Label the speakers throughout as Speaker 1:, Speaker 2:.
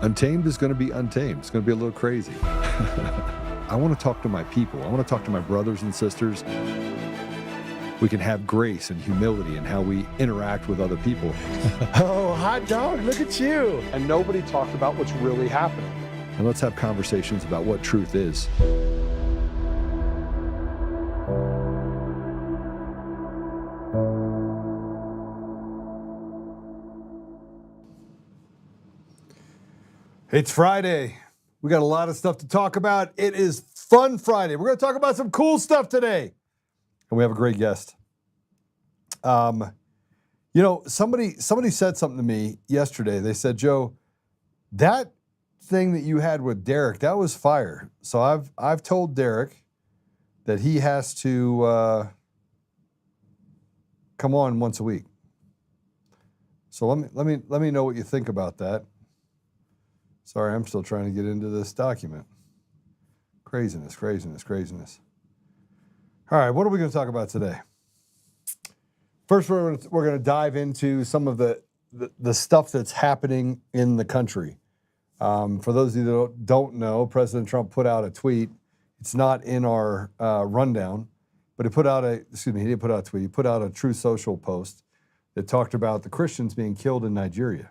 Speaker 1: Untamed is going to be untamed. It's going to be a little crazy. I want to talk to my people. I want to talk to my brothers and sisters. We can have grace and humility in how we interact with other people.
Speaker 2: Oh, hot dog, look at you.
Speaker 3: And nobody talked about what's really happening.
Speaker 1: And let's have conversations about what truth is. It's Friday. We got a lot of stuff to talk about. It is Fun Friday. We're going to talk about some cool stuff today. And we have a great guest. Somebody said something to me yesterday. They said, Joe, that thing that you had with Derek, that was fire. So I've told Derek that he has to come on once a week. So let me know what you think about that. Sorry, I'm still trying to get into this document. Craziness. All right, what are we going to talk about today? First, we're going to dive into some of the stuff that's happening in the country. For those of you that don't know, President Trump put out a tweet. It's not in our rundown, but he didn't put out a tweet. He put out a True Social post that talked about the Christians being killed in Nigeria.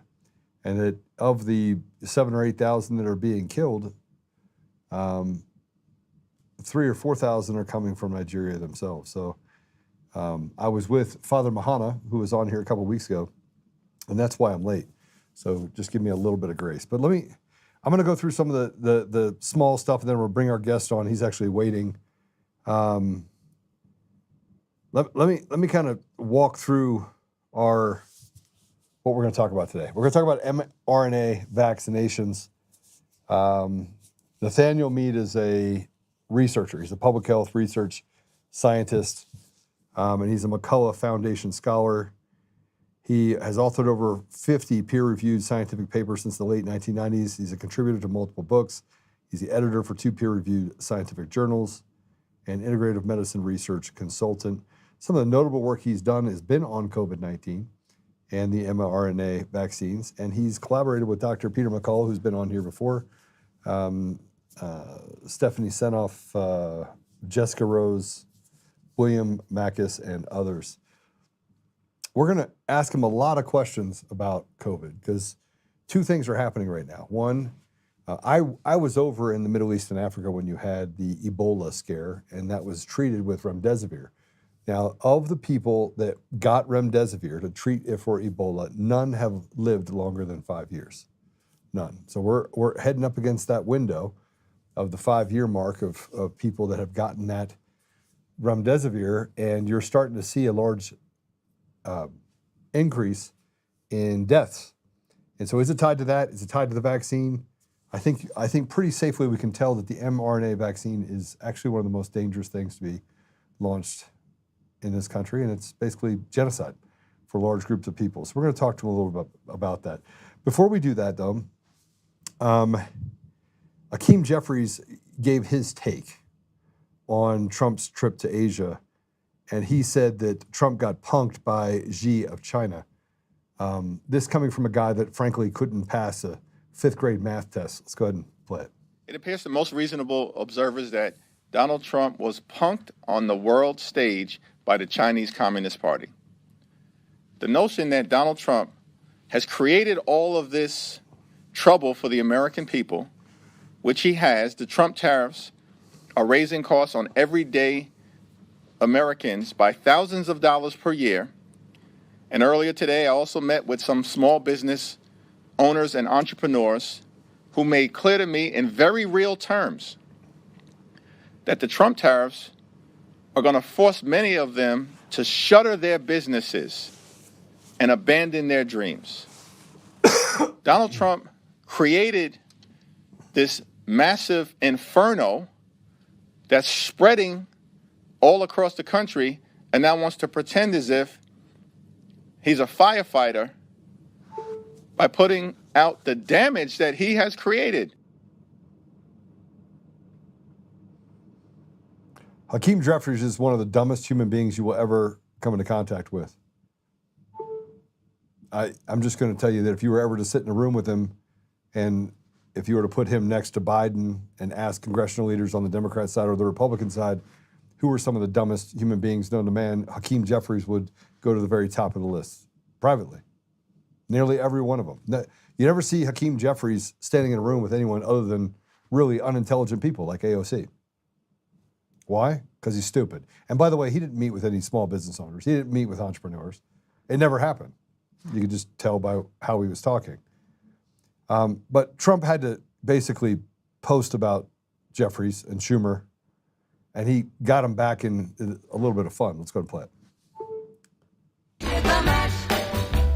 Speaker 1: And that of the 7,000 or 8,000 that are being killed, 3,000 or 4,000 are coming from Nigeria themselves. So I was with Father Mahana, who was on here a couple of weeks ago, and that's why I'm late. So just give me a little bit of grace. But I'm going to go through some of the small stuff, and then we'll bring our guest on. He's actually waiting. Let me kind of walk through what we're going to talk about today. We're going to talk about mRNA vaccinations. Nathaniel Mead is a researcher. He's a public health research scientist, and he's a McCullough Foundation scholar. He has authored over 50 peer-reviewed scientific papers since the late 1990s. He's a contributor to multiple books. He's the editor for 2 peer-reviewed scientific journals and integrative medicine research consultant. Some of the notable work he's done has been on COVID-19 and the mRNA vaccines. And he's collaborated with Dr. Peter McCullough, who's been on here before, Stephanie Senoff, Jessica Rose, William Mackus, and others. We're going to ask him a lot of questions about COVID because 2 things are happening right now. One, I was over in the Middle East and Africa when you had the Ebola scare, and that was treated with remdesivir. Now, of the people that got remdesivir to treat it for Ebola, none have lived longer than 5 years. None. So we're heading up against that window of the 5-year mark of people that have gotten that remdesivir, and you're starting to see a large increase in deaths. And so is it tied to that? Is it tied to the vaccine? I think pretty safely we can tell that the mRNA vaccine is actually one of the most dangerous things to be launched in this country, and it's basically genocide for large groups of people. So we're going to talk to him a little bit about that. Before we do that, though, Hakeem Jeffries gave his take on Trump's trip to Asia, and he said that Trump got punked by Xi of China. This coming from a guy that, frankly, couldn't pass a 5th grade math test. Let's go ahead and play it.
Speaker 4: It appears to most reasonable observers that Donald Trump was punked on the world stage by the Chinese Communist Party. The notion that Donald Trump has created all of this trouble for the American people, which he has, the Trump tariffs are raising costs on everyday Americans by thousands of dollars per year. And earlier today, I also met with some small business owners and entrepreneurs who made clear to me in very real terms that the Trump tariffs are going to force many of them to shutter their businesses and abandon their dreams. Donald Trump created this massive inferno that's spreading all across the country and now wants to pretend as if he's a firefighter by putting out the damage that he has created.
Speaker 1: Hakeem Jeffries is one of the dumbest human beings you will ever come into contact with. I'm just going to tell you that if you were ever to sit in a room with him and if you were to put him next to Biden and ask congressional leaders on the Democrat side or the Republican side, who are some of the dumbest human beings known to man, Hakeem Jeffries would go to the very top of the list, privately. Nearly every one of them. You never see Hakeem Jeffries standing in a room with anyone other than really unintelligent people like AOC. Why? Because he's stupid. And by the way, he didn't meet with any small business owners. He didn't meet with entrepreneurs. It never happened. You could just tell by how he was talking. But Trump had to basically post about Jeffries and Schumer, and he got him back in a little bit of fun. Let's go and play it.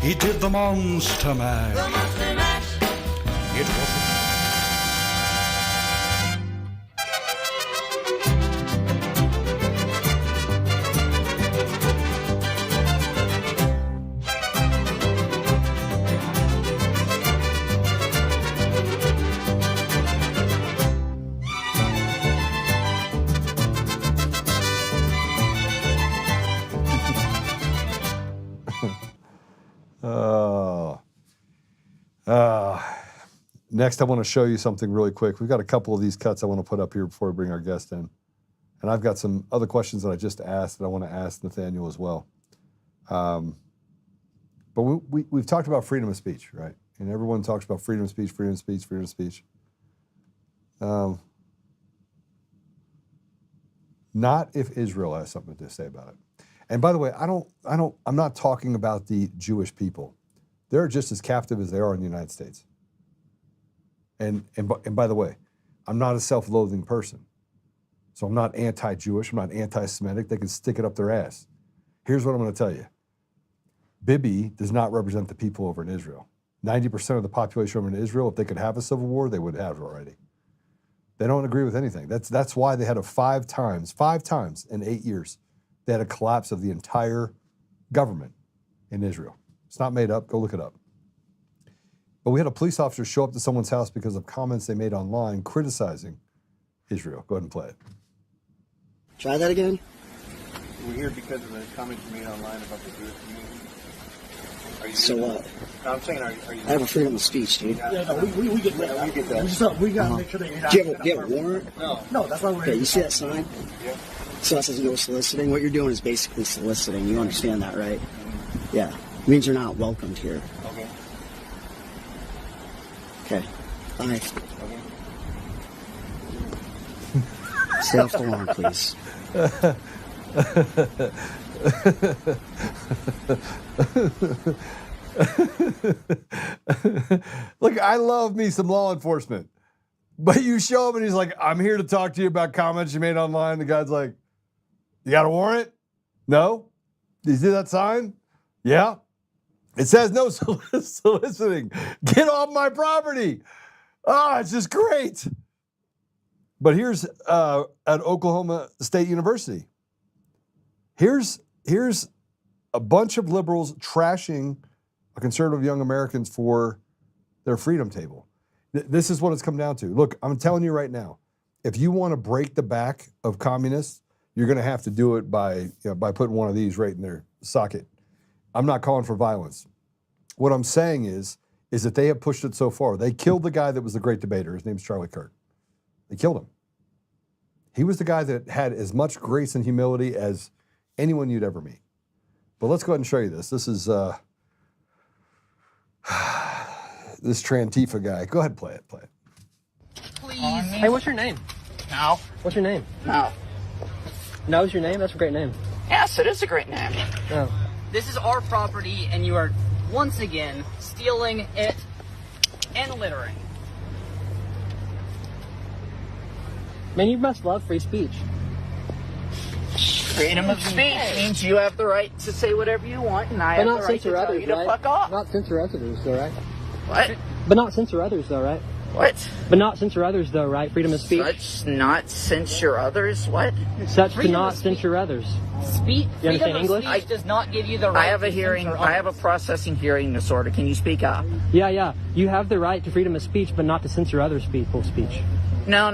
Speaker 5: He did the monster mash. The monster mash. It was
Speaker 1: Next, I want to show you something really quick. We've got a couple of these cuts I want to put up here before we bring our guest in. And I've got some other questions that I just asked that I want to ask Nathaniel as well. But we've talked about freedom of speech, right? And everyone talks about freedom of speech, freedom of speech, freedom of speech. Not if Israel has something to say about it. And by the way, I'm not talking about the Jewish people. They're just as captive as they are in the United States. And by the way, I'm not a self-loathing person. So I'm not anti-Jewish, I'm not anti-Semitic. They can stick it up their ass. Here's what I'm going to tell you. Bibi does not represent the people over in Israel. 90% of the population over in Israel, if they could have a civil war, they would have it already. They don't agree with anything. That's why they had five times in 8 years, they had a collapse of the entire government in Israel. It's not made up. Go look it up. But we had a police officer show up to someone's house because of comments they made online criticizing Israel. Go ahead and play it.
Speaker 6: Try that again.
Speaker 7: We're here because of the comments you made online about the Jewish community. Are you
Speaker 6: So what?
Speaker 7: No, I'm saying, are you?
Speaker 6: I have a freedom of speech, dude.
Speaker 7: Yeah, no, we get that. We get that.
Speaker 3: We got to make sure that you're not.
Speaker 6: Do you have a warrant?
Speaker 3: No, that's why we're
Speaker 6: Okay,
Speaker 3: here.
Speaker 6: you see that sign?
Speaker 7: Yeah.
Speaker 6: So that says no soliciting. What you're doing is basically soliciting. You understand that, right? Yeah. It means you're not welcomed here.
Speaker 7: Okay.
Speaker 6: Okay. Bye.
Speaker 7: Okay.
Speaker 6: Stay off the lawn, please.
Speaker 1: Look, I love me some law enforcement. But you show him and he's like, I'm here to talk to you about comments you made online. The guy's like, you got a warrant? No? Did you see that sign? Yeah. It says no soliciting. Get off my property. It's just great. But here's at Oklahoma State University. Here's a bunch of liberals trashing conservative young Americans for their freedom table. This is what it's come down to. Look, I'm telling you right now, if you want to break the back of communists, you're going to have to do it by putting one of these right in their socket. I'm not calling for violence. What I'm saying is that they have pushed it so far. They killed the guy that was the great debater. His name's Charlie Kirk. They killed him. He was the guy that had as much grace and humility as anyone you'd ever meet. But let's go ahead and show you this. This is this Trantifa guy. Go ahead and play it.
Speaker 8: Please. Hey, what's your name?
Speaker 9: No.
Speaker 8: What's your name?
Speaker 9: No.
Speaker 8: No's your name? That's a great name.
Speaker 9: Yes, it is a great name.
Speaker 8: Oh.
Speaker 10: This is our property, and you are once again stealing it and littering.
Speaker 8: Man, you must love free speech.
Speaker 9: Freedom of speech means you have the right to say whatever you want, and I have the right to tell you to fuck off.
Speaker 8: Not censor others, though, right?
Speaker 9: What?
Speaker 8: But not censor others, though, right?
Speaker 9: What?
Speaker 8: But not censor others, though, right? Freedom of speech.
Speaker 9: Such not censure others. What?
Speaker 8: Such to not censure others.
Speaker 10: Speech.
Speaker 8: You understand English?
Speaker 10: Speech does not give you the right.
Speaker 9: I have a hearing. I have a processing hearing disorder. Can you speak up?
Speaker 8: Yeah. You have the right to freedom of speech, but not to censor others' people's speech.
Speaker 9: No.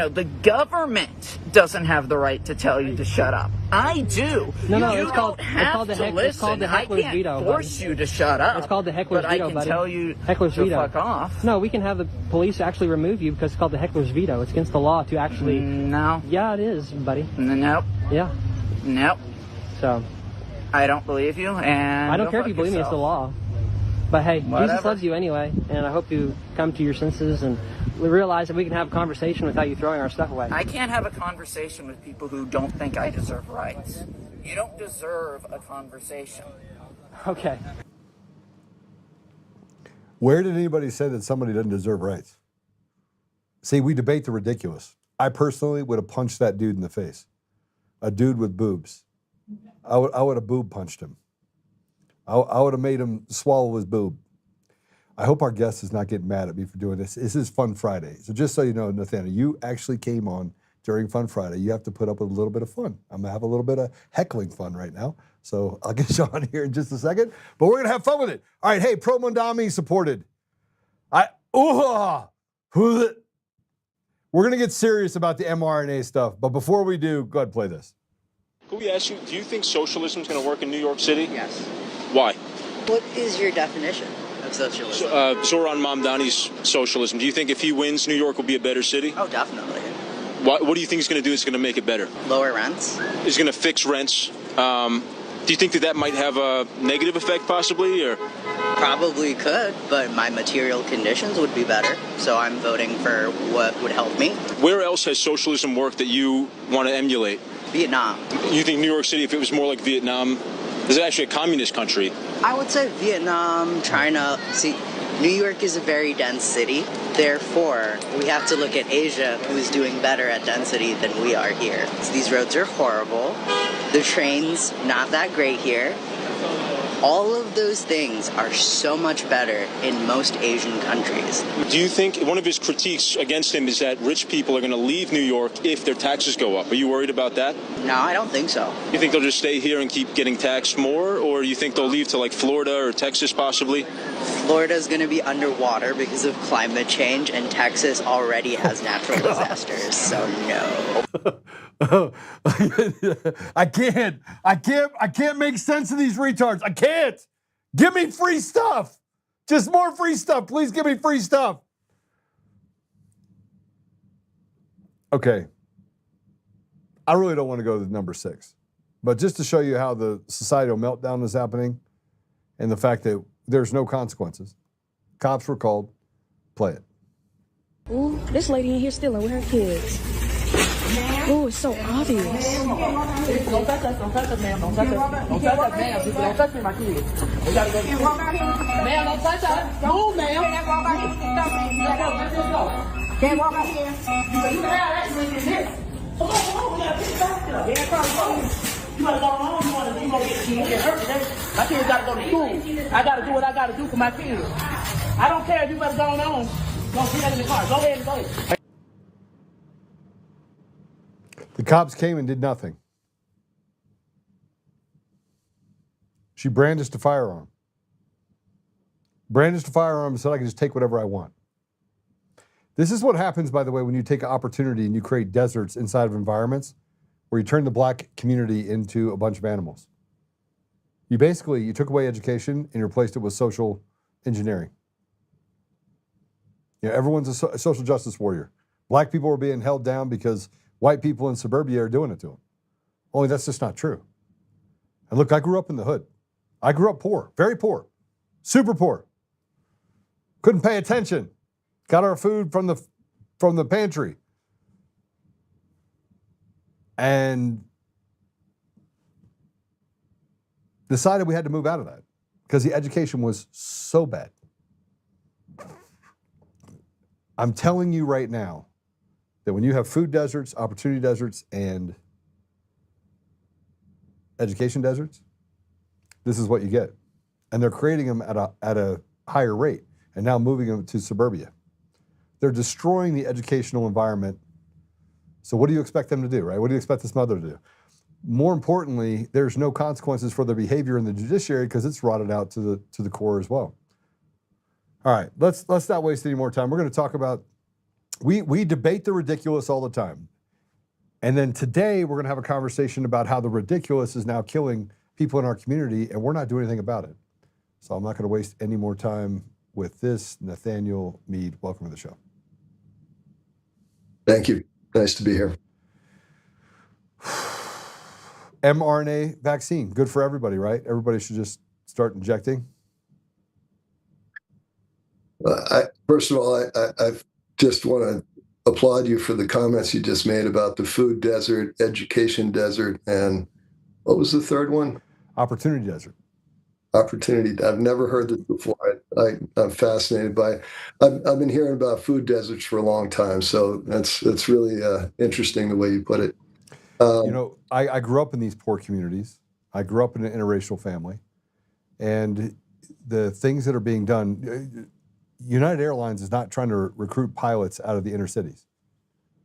Speaker 9: The government doesn't have the right to tell you to shut up. I do.
Speaker 8: No,
Speaker 9: you
Speaker 8: it's called
Speaker 9: have
Speaker 8: the
Speaker 9: to listen.
Speaker 8: it's called the heckler's
Speaker 9: I
Speaker 8: veto.
Speaker 9: can't force you to shut up.
Speaker 8: It's called the heckler's
Speaker 9: but
Speaker 8: veto,
Speaker 9: I can
Speaker 8: buddy.
Speaker 9: tell you
Speaker 8: heckler's
Speaker 9: to
Speaker 8: veto.
Speaker 9: fuck off.
Speaker 8: No, we can have the police actually remove you because it's called the heckler's veto. It's against the law to actually.
Speaker 9: No.
Speaker 8: Yeah, it is, buddy.
Speaker 9: Nope.
Speaker 8: Yeah.
Speaker 9: Nope.
Speaker 8: So.
Speaker 9: I don't believe you, and
Speaker 8: I don't care if you believe me. It's the law. But hey,
Speaker 9: Whatever.
Speaker 8: Jesus loves you anyway, and I hope you come to your senses and realize that we can have a conversation without you throwing our stuff away.
Speaker 9: I can't have a conversation with people who don't think I deserve rights. You don't deserve a conversation.
Speaker 8: Okay.
Speaker 1: Where did anybody say that somebody doesn't deserve rights? See, we debate the ridiculous. I personally would have punched that dude in the face. A dude with boobs. I would have boob punched him. I would have made him swallow his boob. I hope our guest is not getting mad at me for doing this. This is Fun Friday. So just so you know, Nathaniel, you actually came on during Fun Friday. You have to put up with a little bit of fun. I'm going to have a little bit of heckling fun right now. So I'll get you on here in just a second. But we're going to have fun with it. All right, hey, Pro Mondami supported. We're going to get serious about the mRNA stuff. But before we do, go ahead and play this.
Speaker 11: Could we ask you, do you think socialism is going to work in New York City?
Speaker 12: Yes.
Speaker 11: Why?
Speaker 12: What is your definition of socialism?
Speaker 11: Zoran Mamdani's socialism. Do you think if he wins, New York will be a better city?
Speaker 12: Oh, definitely.
Speaker 11: What do you think he's going to do that's going to make it better?
Speaker 12: Lower rents.
Speaker 11: He's going to fix rents. Do you think that might have a negative effect possibly? Or?
Speaker 12: Probably could, but my material conditions would be better. So I'm voting for what would help me.
Speaker 11: Where else has socialism worked that you want to emulate?
Speaker 12: Vietnam.
Speaker 11: You think New York City, if it was more like Vietnam, is it actually a communist country?
Speaker 12: I would say Vietnam, China. See, New York is a very dense city. Therefore, we have to look at Asia, who is doing better at density than we are here. So these roads are horrible. The trains, not that great here. All of those things are so much better in most Asian countries.
Speaker 11: Do you think one of his critiques against him is that rich people are going to leave New York if their taxes go up? Are you worried about that?
Speaker 12: No, I don't think so.
Speaker 11: You think they'll just stay here and keep getting taxed more? Or you think they'll leave to like Florida or Texas possibly?
Speaker 12: Florida's going to be underwater because of climate change, and Texas already has natural disasters, so no.
Speaker 1: I can't make sense of these retards. I can't. Give me free stuff. Just more free stuff. Please give me free stuff. Okay. I really don't want to go to number 6. But just to show you how the societal meltdown is happening and the fact that there's no consequences. Cops were called. Play it.
Speaker 13: Ooh, this lady in here stealing with her kids. Ooh, it's so obvious.
Speaker 14: Don't touch us, ma'am. Don't touch us. Don't touch us, ma'am. Don't touch me, my kids. We gotta go. Ma'am, don't touch us. Move, ma'am. Can't walk out here. You can have that with this. Come on, yeah, get back there. Yeah, come. You gotta go home. You gonna get hurt today. My kids gotta go to school. I gotta do what I gotta do for my kids. I don't care if you better go on. Go put that in the car. Go ahead and go.
Speaker 1: The cops came and did nothing. She brandished a firearm. Brandished a firearm and said, I can just take whatever I want. This is what happens, by the way, when you take an opportunity and you create deserts inside of environments where you turn the black community into a bunch of animals. You took away education and you replaced it with social engineering. You know, everyone's a social justice warrior. Black people are being held down because white people in suburbia are doing it to them. Only that's just not true. And look, I grew up in the hood. I grew up poor, very poor, super poor. Couldn't pay attention. Got our food from the pantry. And decided we had to move out of that because the education was so bad. I'm telling you right now that when you have food deserts, opportunity deserts, and education deserts, this is what you get. And they're creating them at a higher rate and now moving them to suburbia. They're destroying the educational environment. So what do you expect them to do, right? What do you expect this mother to do? More importantly, there's no consequences for their behavior in the judiciary because it's rotted out to the core as well. All right, let's not waste any more time. We're going to talk about We debate the ridiculous all the time. And then today we're going to have a conversation about how the ridiculous is now killing people in our community, and we're not doing anything about it. So I'm not going to waste any more time with this. Nathaniel Mead, welcome to the show.
Speaker 15: Thank you. Nice to be here.
Speaker 1: mRNA vaccine, good for everybody, right? Everybody should just start injecting.
Speaker 15: First of all, I just want to applaud you for the comments you just made about the food desert, education desert, and what was the third one?
Speaker 1: Opportunity desert.
Speaker 15: Opportunity. I've never heard this before. I'm fascinated by it. I've been hearing about food deserts for a long time, so that's really interesting the way you put it.
Speaker 1: You know, I grew up in these poor communities. I grew up in an interracial family, and the things that are being done, United Airlines is not trying to recruit pilots out of the inner cities.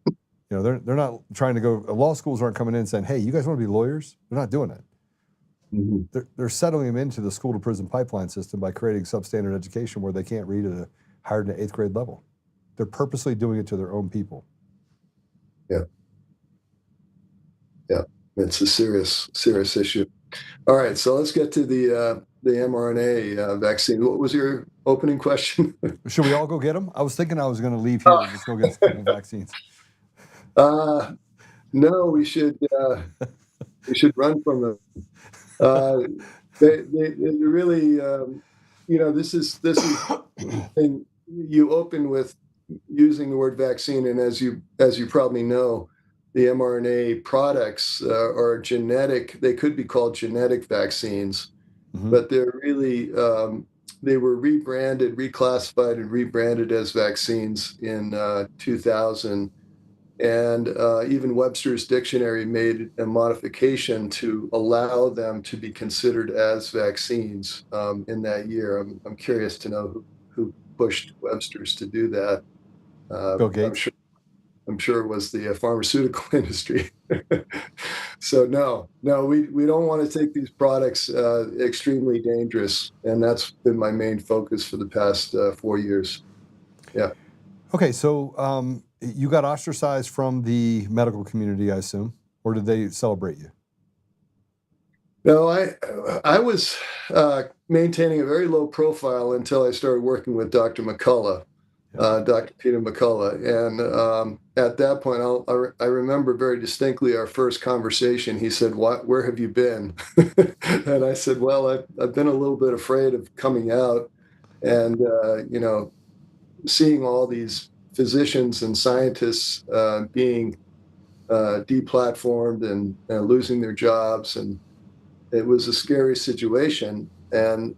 Speaker 1: You know, they're not trying to go. Law schools aren't coming in saying, "Hey, you guys want to be lawyers?" They're not doing it.
Speaker 15: Mm-hmm.
Speaker 1: They're settling them into the school to prison pipeline system by creating substandard education where they can't read at a higher than 8th grade level. They're purposely doing it to their own people.
Speaker 15: Yeah. Yeah, it's a serious issue. All right, so let's get to the mRNA vaccine. What was your opening question?
Speaker 1: Should we all go get them? I was thinking I was going to leave here and just go get a couple vaccines.
Speaker 15: No, we should run from them. They really, you know, this is and you open with using the word vaccine, and as you probably know, the mRNA products are genetic. They could be called genetic vaccines, but they're really they were rebranded, reclassified, and rebranded as vaccines in 2000. And even Webster's Dictionary made a modification to allow them to be considered as vaccines in that year. I'm curious to know who pushed Webster's to do that.
Speaker 1: Bill Gates.
Speaker 15: I'm sure it was the pharmaceutical industry. So no, we don't want to take these products extremely dangerous, and that's been my main focus for the past 4 years. Yeah.
Speaker 1: Okay, so you got ostracized from the medical community, I assume, or did they celebrate you?
Speaker 15: No, I was maintaining a very low profile until I started working with Dr. McCullough, Dr. Peter McCullough, and at that point, I remember very distinctly our first conversation. He said, "Where have you been?" And I said, "Well, I've been a little bit afraid of coming out, and you know, seeing all these physicians and scientists being deplatformed and losing their jobs, and it was a scary situation." And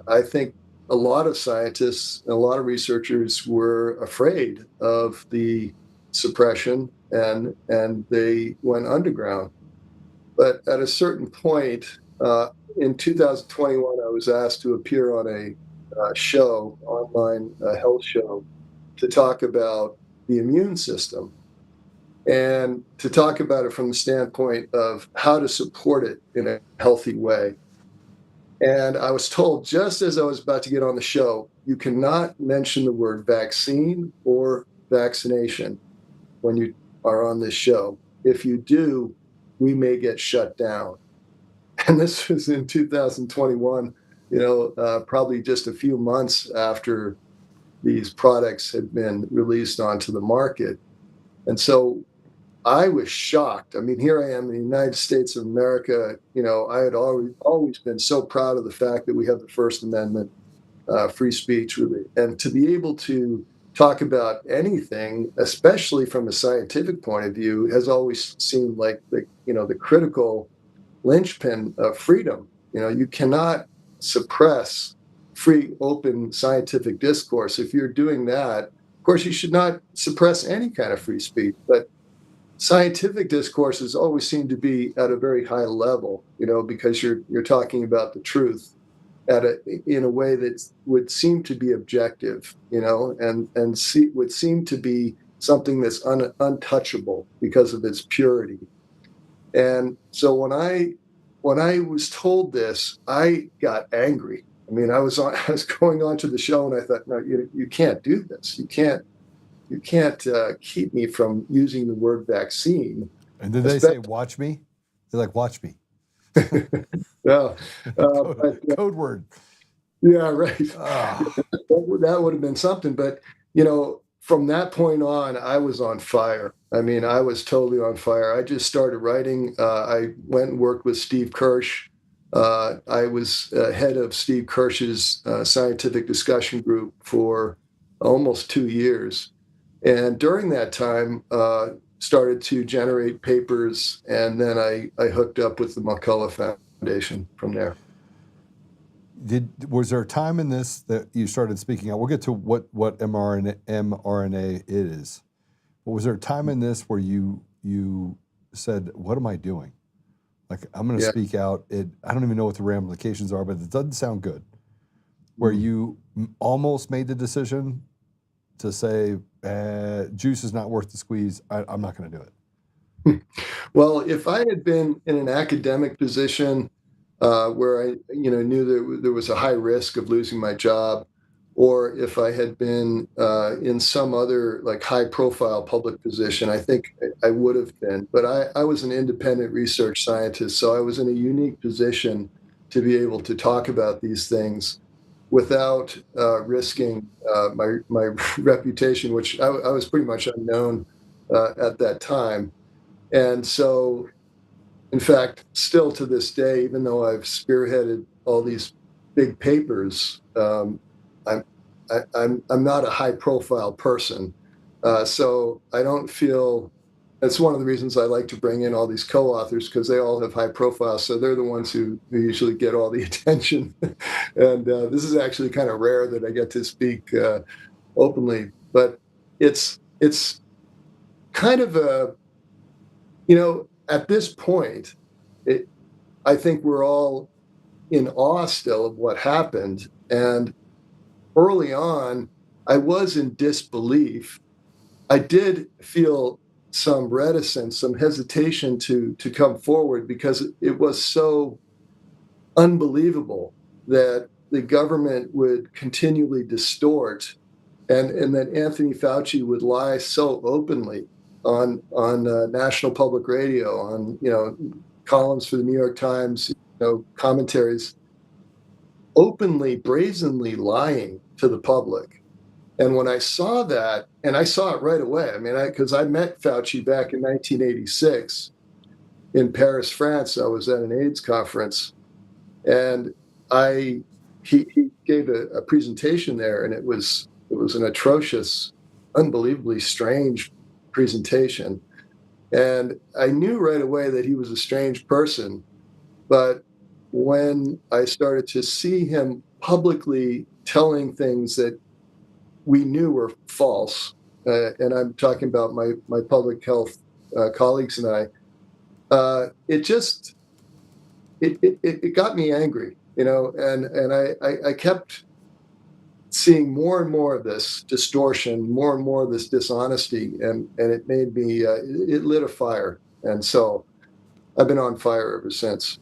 Speaker 15: I think a lot of scientists, a lot of researchers were afraid of the suppression, and they went underground. But at a certain point, in 2021, I was asked to appear on a show, online health show, to talk about the immune system and to talk about it from the standpoint of how to support it in a healthy way. And I was told, just as I was about to get on the show, you cannot mention the word vaccine or vaccination when you are on this show. If you do, we may get shut down. And this was in 2021, you know, probably just a few months after these products had been released onto the market. And so I was shocked. I mean, here I am in the United States of America. You know, I had always been so proud of the fact that we have the First Amendment, free speech, really. And to be able to talk about anything, especially from a scientific point of view, has always seemed like the critical linchpin of freedom. You know, you cannot suppress free, open scientific discourse. If you're doing that, of course, you should not suppress any kind of free speech. But scientific discourses always seem to be at a very high level, you know, because you're talking about the truth in a way that would seem to be objective, you know, and would seem to be something that's untouchable because of its purity. And so when I was told this, I got angry. I mean, I was going on to the show, and I thought, no, you can't do this. You keep me from using the word vaccine.
Speaker 1: And did they say watch me? They're like, watch me.
Speaker 15: No,
Speaker 1: code word.
Speaker 15: Yeah, right. That would have been something. But from that point on, I was on fire. I mean, I was totally on fire. I just started writing. I went and worked with Steve Kirsch. I was head of Steve Kirsch's scientific discussion group for almost 2 years. And during that time, started to generate papers. And then I hooked up with the McCullough Foundation from there.
Speaker 1: Was there a time in this that you started speaking out? We'll get to what mRNA is. But was there a time in this where you said, what am I doing? Like, I'm going to speak out. I don't even know what the ramifications are, but it doesn't sound good. Where you almost made the decision to say, juice is not worth the squeeze. I'm not going to do it.
Speaker 15: Well, if I had been in an academic position where I knew that there was a high risk of losing my job, or if I had been in some other like high profile public position, I think I would have been. But I was an independent research scientist, so I was in a unique position to be able to talk about these things without risking my reputation, which I was pretty much unknown at that time. And so, in fact, still to this day, even though I've spearheaded all these big papers, I'm not a high-profile person, so I don't feel. That's one of the reasons I like to bring in all these co-authors, because they all have high profiles, so they're the ones who usually get all the attention. And this is actually kind of rare that I get to speak openly, but it's kind of a, at this point, I think we're all in awe still of what happened. And early on, I was in disbelief. I did feel some reticence, some hesitation to come forward, because it was so unbelievable that the government would continually distort, and that Anthony Fauci would lie so openly on national public radio, on columns for the New York Times, commentaries, openly, brazenly lying to the public. And when I saw that, and I saw it right away, because I met Fauci back in 1986 in Paris, France. I was at an AIDS conference, and he gave a presentation there, and it was an atrocious, unbelievably strange presentation. And I knew right away that he was a strange person. But when I started to see him publicly telling things that we knew were false, and I'm talking about my public health colleagues and I, it got me angry, and I kept seeing more and more of this distortion, more and more of this dishonesty, and it made me, it lit a fire. And so I've been on fire ever since.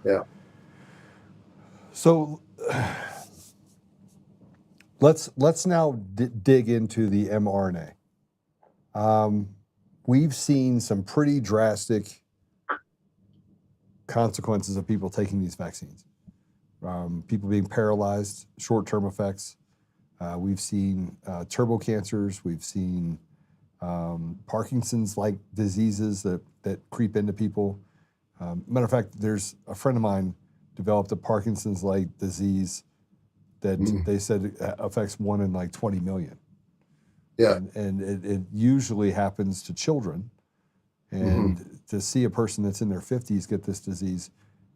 Speaker 15: Yeah.
Speaker 1: So let's now dig into the mRNA. We've seen some pretty drastic consequences of people taking these vaccines. People being paralyzed, short-term effects. We've seen turbo cancers. We've seen Parkinson's-like diseases that creep into people. Matter of fact, there's a friend of mine developed a Parkinson's-like disease that they said affects 1 in like 20 million.
Speaker 15: Yeah.
Speaker 1: And it usually happens to children. And to see a person that's in their 50s get this disease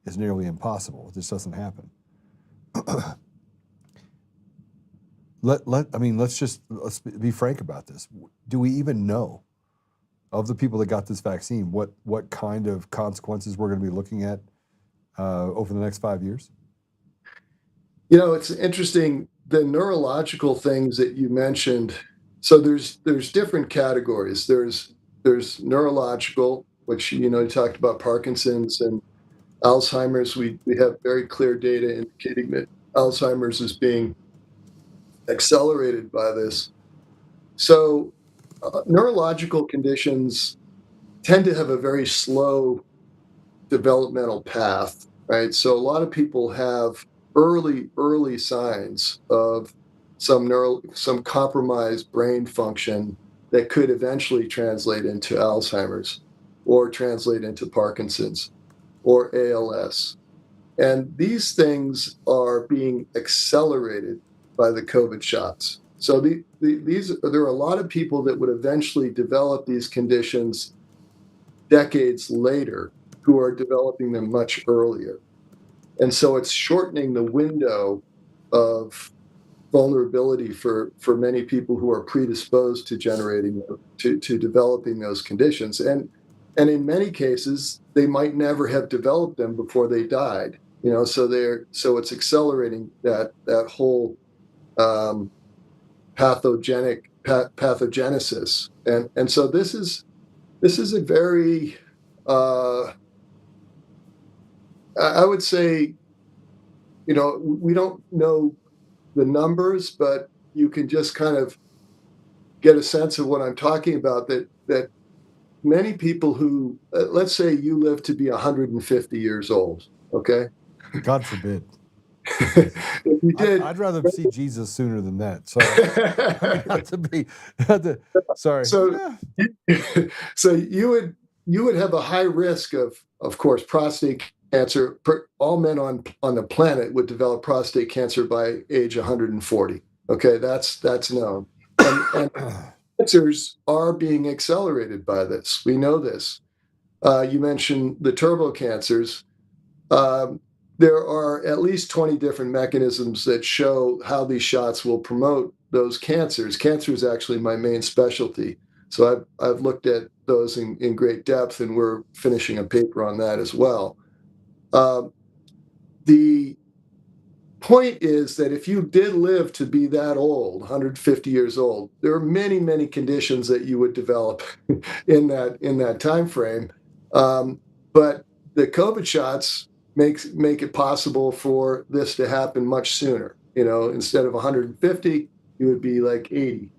Speaker 1: is nearly impossible. It just doesn't happen. Let's be frank about this. Do we even know, of the people that got this vaccine, what kind of consequences we're going to be looking at over the next 5 years?
Speaker 15: It's interesting, the neurological things that you mentioned. So there's different categories. There's neurological, which you talked about Parkinson's and Alzheimer's. We have very clear data indicating that Alzheimer's is being accelerated by this. So neurological conditions tend to have a very slow developmental path, right? So a lot of people have early signs of some compromised brain function that could eventually translate into Alzheimer's or translate into Parkinson's or ALS. And these things are being accelerated by the COVID shots. So there are a lot of people that would eventually develop these conditions decades later who are developing them much earlier. And so it's shortening the window of vulnerability for many people who are predisposed to developing those conditions. And in many cases, they might never have developed them before they died. So it's accelerating that whole pathogenesis. And so this is a very I would say, we don't know the numbers, but you can just kind of get a sense of what I'm talking about, that many people who, let's say you live to be 150 years old, okay?
Speaker 1: God forbid.
Speaker 15: If you did,
Speaker 1: I'd rather see Jesus sooner than that. So, sorry.
Speaker 15: So you would have a high risk of course, prostate cancer. All men on the planet would develop prostate cancer by age 140. Okay, that's known. And cancers are being accelerated by this. We know this. You mentioned the turbo cancers. There are at least 20 different mechanisms that show how these shots will promote those cancers. Cancer is actually my main specialty. So I've looked at those in great depth, and we're finishing a paper on that as well. The point is that if you did live to be that old, 150 years old, there are many, many conditions that you would develop in that time frame. But the COVID shots make it possible for this to happen much sooner. Instead of 150, you would be like 80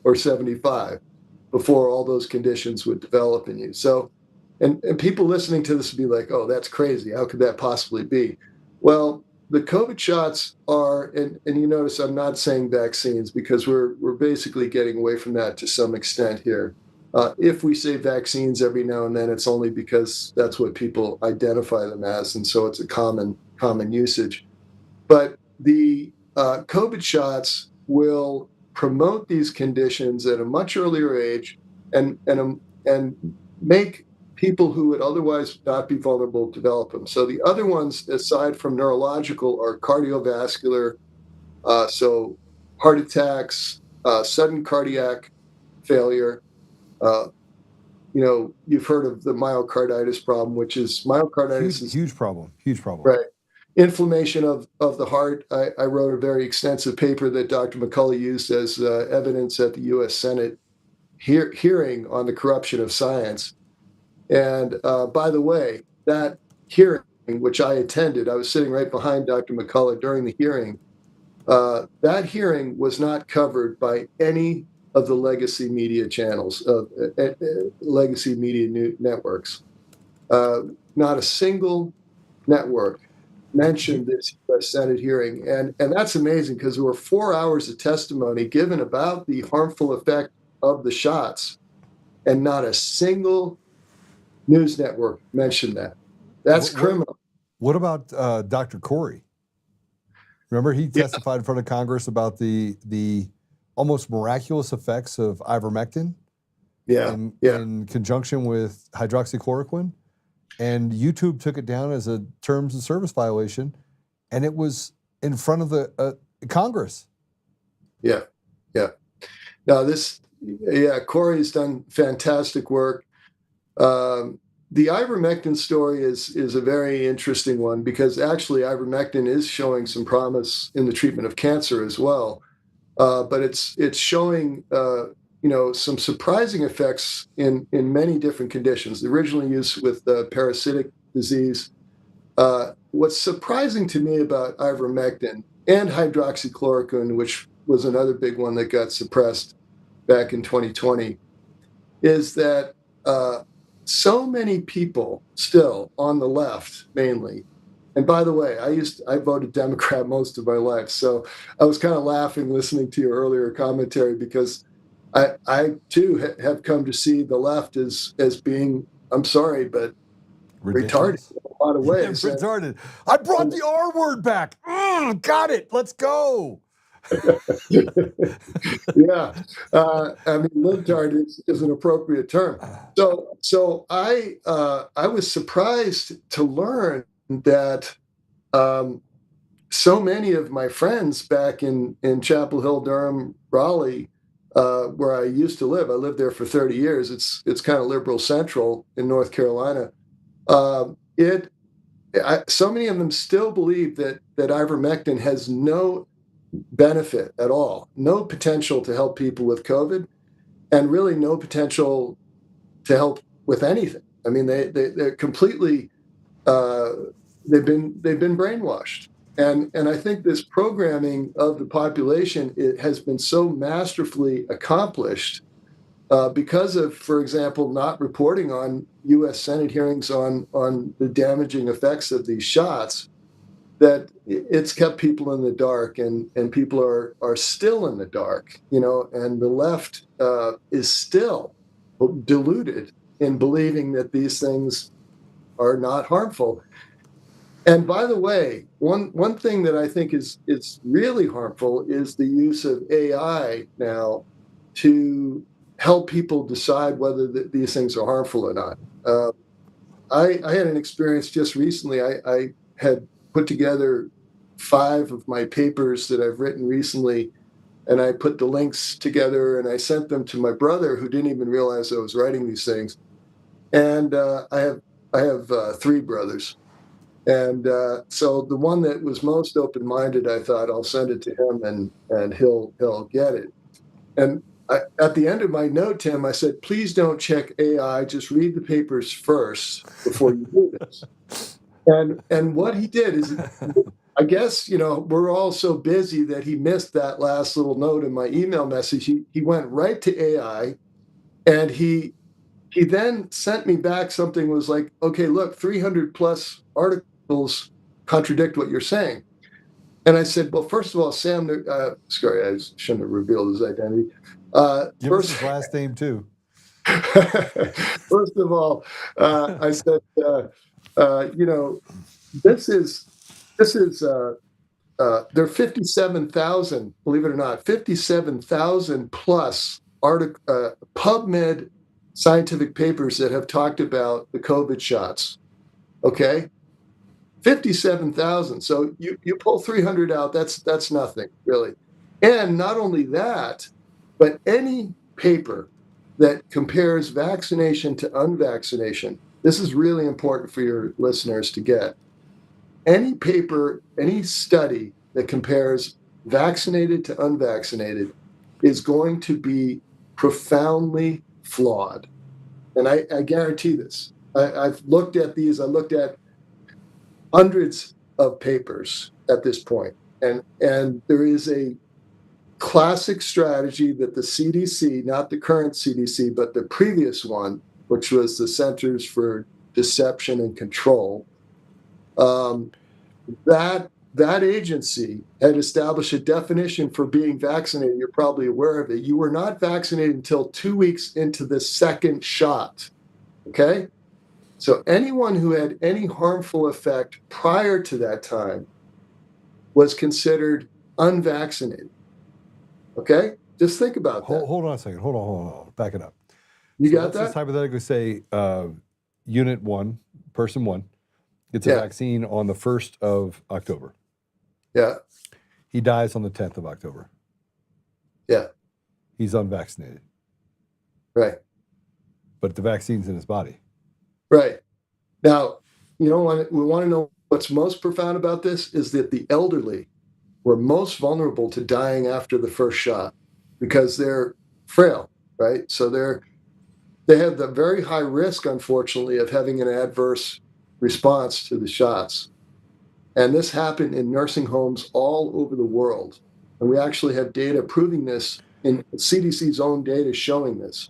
Speaker 15: or 75 before all those conditions would develop in you. So, and people listening to this would be like, oh, that's crazy. How could that possibly be? Well, the COVID shots are, and you notice I'm not saying vaccines because we're basically getting away from that to some extent here. If we say vaccines every now and then, it's only because that's what people identify them as, and so it's a common usage. But the COVID shots will promote these conditions at a much earlier age, and make people who would otherwise not be vulnerable develop them. So the other ones, aside from neurological, are cardiovascular. So heart attacks, sudden cardiac failure. You've heard of the myocarditis problem, which is myocarditis is
Speaker 1: huge problem.
Speaker 15: Right. Inflammation of the heart. I wrote a very extensive paper that Dr. McCullough used as evidence at the U.S. Senate hearing on the corruption of science. And by the way, that hearing, which I attended, I was sitting right behind Dr. McCullough during the hearing. That hearing was not covered by any of the legacy media channels, legacy media networks. Not a single network mentioned this Senate hearing. And that's amazing because there were 4 hours of testimony given about the harmful effect of the shots, and not a single news network mentioned that. That's criminal.
Speaker 1: What about Dr. Corey? Remember, he testified in front of Congress about the almost miraculous effects of ivermectin in conjunction with hydroxychloroquine. And YouTube took it down as a terms of service violation, and it was in front of the Congress.
Speaker 15: Yeah. Now Corey's done fantastic work. The ivermectin story is a very interesting one because actually ivermectin is showing some promise in the treatment of cancer as well. But it's showing some surprising effects in many different conditions. Originally used with parasitic disease. What's surprising to me about ivermectin and hydroxychloroquine, which was another big one that got suppressed, back in 2020 is that so many people still on the left, mainly. And by the way, I voted Democrat most of my life, so I was kind of laughing listening to your earlier commentary because I too have come to see the left as being, I'm sorry, but
Speaker 1: ridiculous.
Speaker 15: Retarded in a lot of ways.
Speaker 1: Yeah, retarded. I brought the R word back. Got it. Let's go.
Speaker 15: Yeah, I mean, libtard is an appropriate term. So I was surprised to learn that so many of my friends back in Chapel Hill, Durham, Raleigh, where I used to live. I lived there for 30 years. It's kind of liberal central in North Carolina. So many of them still believe that ivermectin has no benefit at all, no potential to help people with COVID, and really no potential to help with anything. I mean, they're completely they've been brainwashed, and I think this programming of the population, it has been so masterfully accomplished because of, for example, not reporting on U.S. Senate hearings on the damaging effects of these shots, that it's kept people in the dark, and people are still in the dark, and the left is still deluded in believing that these things are not harmful. And by the way, one thing that I think is really harmful is the use of AI now to help people decide whether these things are harmful or not. I had an experience just recently. I had put together 5 of my papers that I've written recently, and I put the links together and I sent them to my brother, who didn't even realize I was writing these things. And I have 3 brothers. And so the one that was most open-minded, I thought I'll send it to him and he'll get it. And at the end of my note, Tim, I said, please don't check AI, just read the papers first before you do this. And what he did is, I guess, we're all so busy that he missed that last little note in my email message. He went right to AI, and he then sent me back something was like, okay, look, 300 plus articles contradict what you're saying. And I said, well, first of all, Sam, sorry, I shouldn't have revealed his identity.
Speaker 1: Give us his last name too.
Speaker 15: First of all, I said, this is there are 57,000, believe it or not, 57,000 plus PubMed scientific papers that have talked about the COVID shots. Okay, 57,000. So you pull 300 out, that's nothing really. And not only that, but any paper that compares vaccination to unvaccination. This is really important for your listeners to get. Any paper, any study that compares vaccinated to unvaccinated is going to be profoundly flawed. And I guarantee this. I've looked at these. I looked at hundreds of papers at this point. And there is a classic strategy that the CDC, not the current CDC, but the previous one, which was the Centers for Deception and Control, that agency had established a definition for being vaccinated. You're probably aware of it. You were not vaccinated until 2 weeks into the second shot. Okay? So anyone who had any harmful effect prior to that time was considered unvaccinated. Okay? Just think about that.
Speaker 1: Hold on a second. Hold on. Back it up.
Speaker 15: You got
Speaker 1: let's
Speaker 15: that?
Speaker 1: Just hypothetically say Unit 1, Person 1, gets a vaccine on the 1st of October.
Speaker 15: Yeah.
Speaker 1: He dies on the 10th of October.
Speaker 15: Yeah.
Speaker 1: He's unvaccinated.
Speaker 15: Right.
Speaker 1: But the vaccine's in his body.
Speaker 15: Right. Now, we want to know what's most profound about this is that the elderly were most vulnerable to dying after the first shot because they're frail, right? So they have the very high risk, unfortunately, of having an adverse response to the shots. And this happened in nursing homes all over the world. And we actually have data proving this in CDC's own data showing this.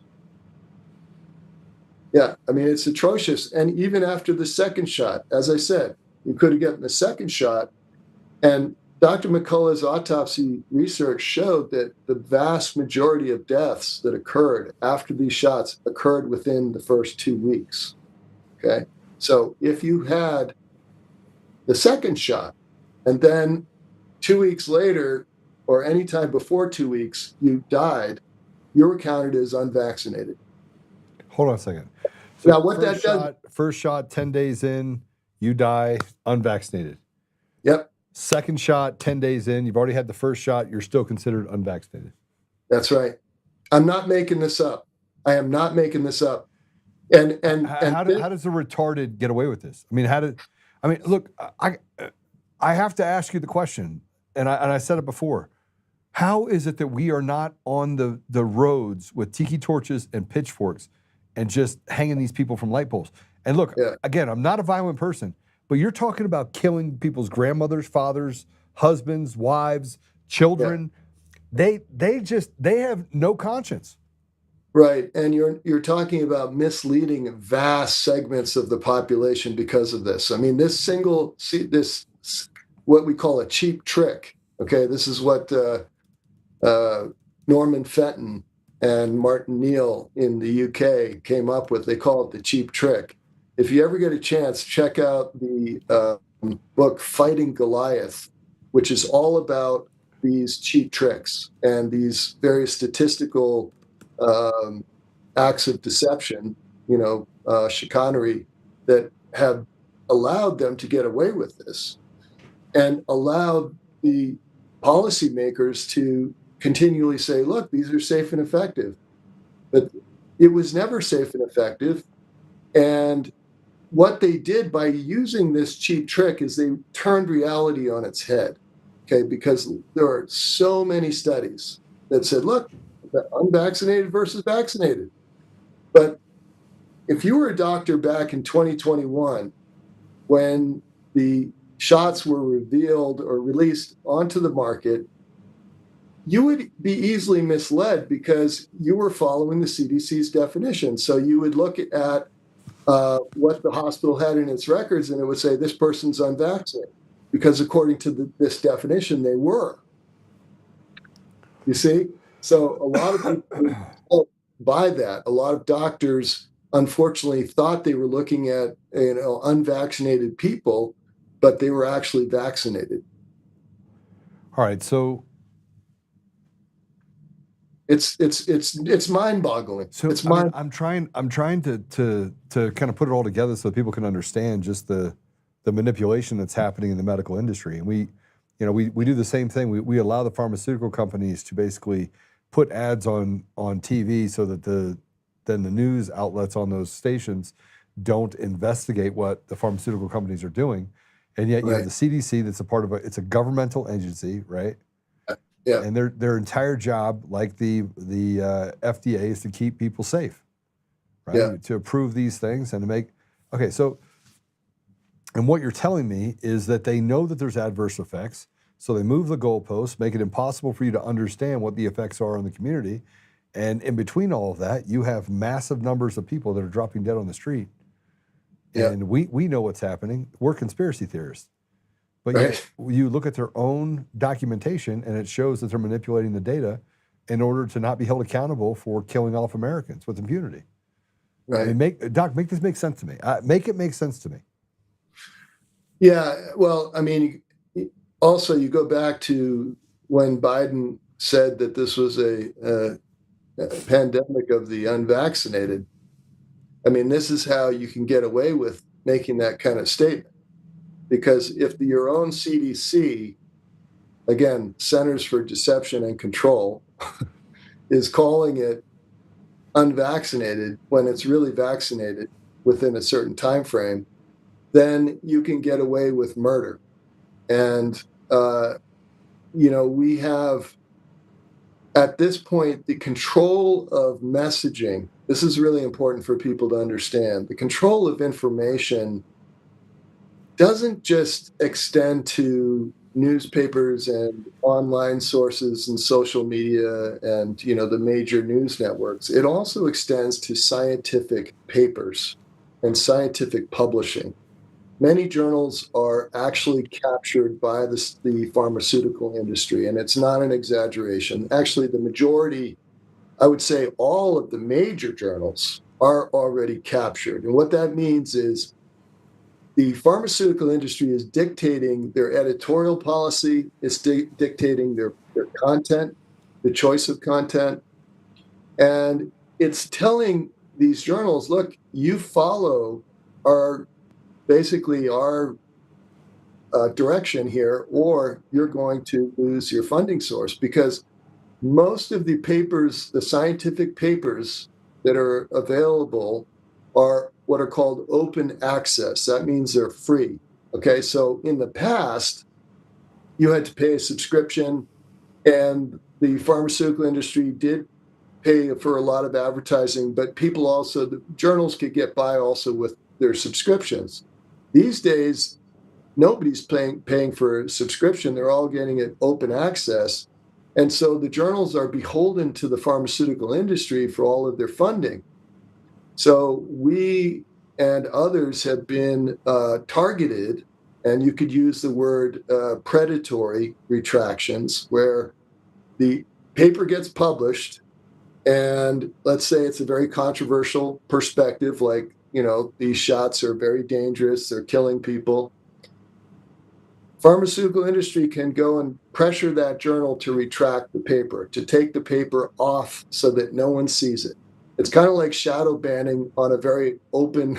Speaker 15: Yeah, I mean, it's atrocious. And even after the second shot, as I said, you could have gotten the second shot. And Dr. McCullough's autopsy research showed that the vast majority of deaths that occurred after these shots occurred within the first 2 weeks. Okay. So if you had the second shot and then 2 weeks later, or any time before 2 weeks, you died, you were counted as unvaccinated.
Speaker 1: Hold on a second. So
Speaker 15: now, what that does...
Speaker 1: First shot, 10 days in, you die unvaccinated.
Speaker 15: Yep.
Speaker 1: Second shot, 10 days in, you've already had the first shot, you're still considered unvaccinated.
Speaker 15: That's right. I'm not making this up. I am not making this up. And
Speaker 1: how does the retarded get away with this? Look, I have to ask you the question, and I said it before. How is it that we are not on the roads with tiki torches and pitchforks and just hanging these people from light poles? And look, again, I'm not a violent person, but you're talking about killing people's grandmothers, fathers, husbands, wives, children. Yeah. They have no conscience.
Speaker 15: Right, and you're talking about misleading vast segments of the population because of this. I mean, this what we call a cheap trick. Okay, this is what Norman Fenton and Martin Neal in the UK came up with. They call it the cheap trick. If you ever get a chance, check out the book Fighting Goliath, which is all about these cheap tricks and these very statistical acts of deception, chicanery, that have allowed them to get away with this and allowed the policymakers to continually say, look, these are safe and effective. But it was never safe and effective. And what they did by using this cheap trick is they turned reality on its head, okay? Because there are so many studies that said, look, unvaccinated versus vaccinated. But if you were a doctor back in 2021, when the shots were revealed or released onto the market, you would be easily misled because you were following the CDC's definition. So you would look at what the hospital had in its records, and it would say this person's unvaccinated because according to this definition, they were. You see? So a lot of people don't buy that. A lot of doctors, unfortunately, thought they were looking at unvaccinated people, but they were actually vaccinated.
Speaker 1: All right, so
Speaker 15: it's mind-boggling.
Speaker 1: So I'm trying to kind of put it all together so that people can understand just the manipulation that's happening in the medical industry. And we do the same thing. We allow the pharmaceutical companies to basically put ads on TV so that then the news outlets on those stations don't investigate what the pharmaceutical companies are doing. And yet you have the CDC that's it's a governmental agency, right?
Speaker 15: Yeah.
Speaker 1: And their entire job, like the FDA, is to keep people safe, right?
Speaker 15: Yeah.
Speaker 1: To approve these things and to make, okay, so, and what you're telling me is that they know that there's adverse effects, so they move the goalposts, make it impossible for you to understand what the effects are on the community. And in between all of that, you have massive numbers of people that are dropping dead on the street.
Speaker 15: Yeah.
Speaker 1: And we know what's happening. We're conspiracy theorists. But yet you look at their own documentation and it shows that they're manipulating the data in order to not be held accountable for killing off Americans with impunity.
Speaker 15: Right.
Speaker 1: I mean, Doc, make this make sense to me. Make it make sense to me.
Speaker 15: Yeah, well, I mean, also you go back to when Biden said that this was a pandemic of the unvaccinated. I mean, this is how you can get away with making that kind of statement. Because if your own CDC, again, Centers for Deception and Control, is calling it unvaccinated when it's really vaccinated within a certain time frame, then you can get away with murder. And, we have, at this point, the control of messaging. This is really important for people to understand. The control of information doesn't just extend to newspapers and online sources and social media and, the major news networks. It also extends to scientific papers and scientific publishing. Many journals are actually captured by the pharmaceutical industry, and it's not an exaggeration. Actually, the majority, I would say all of the major journals are already captured. And what that means is the pharmaceutical industry is dictating their editorial policy, it's dictating their content, the choice of content, and it's telling these journals, look, you follow our direction here, or you're going to lose your funding source, because most of the papers, the scientific papers that are available, are what are called open access. That means they're free. Okay, so in the past, you had to pay a subscription, and the pharmaceutical industry did pay for a lot of advertising, but the journals could get by also with their subscriptions. These days, nobody's paying for a subscription. They're all getting it open access. And so the journals are beholden to the pharmaceutical industry for all of their funding. So we and others have been targeted, and you could use the word predatory retractions, where the paper gets published, and let's say it's a very controversial perspective, like, these shots are very dangerous, they're killing people. Pharmaceutical industry can go and pressure that journal to retract the paper, to take the paper off so that no one sees it. It's kind of like shadow banning on a very open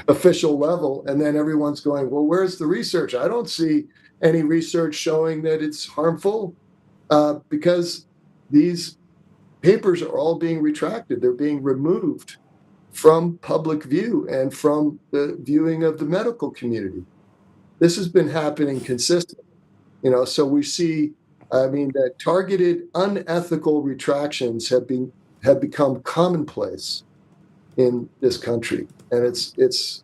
Speaker 15: official level. And then everyone's going, well, where's the research? I don't see any research showing that it's harmful, because these papers are all being retracted. They're being removed from public view and from the viewing of the medical community. This has been happening consistently, so we see, that targeted unethical retractions have become commonplace in this country. And it's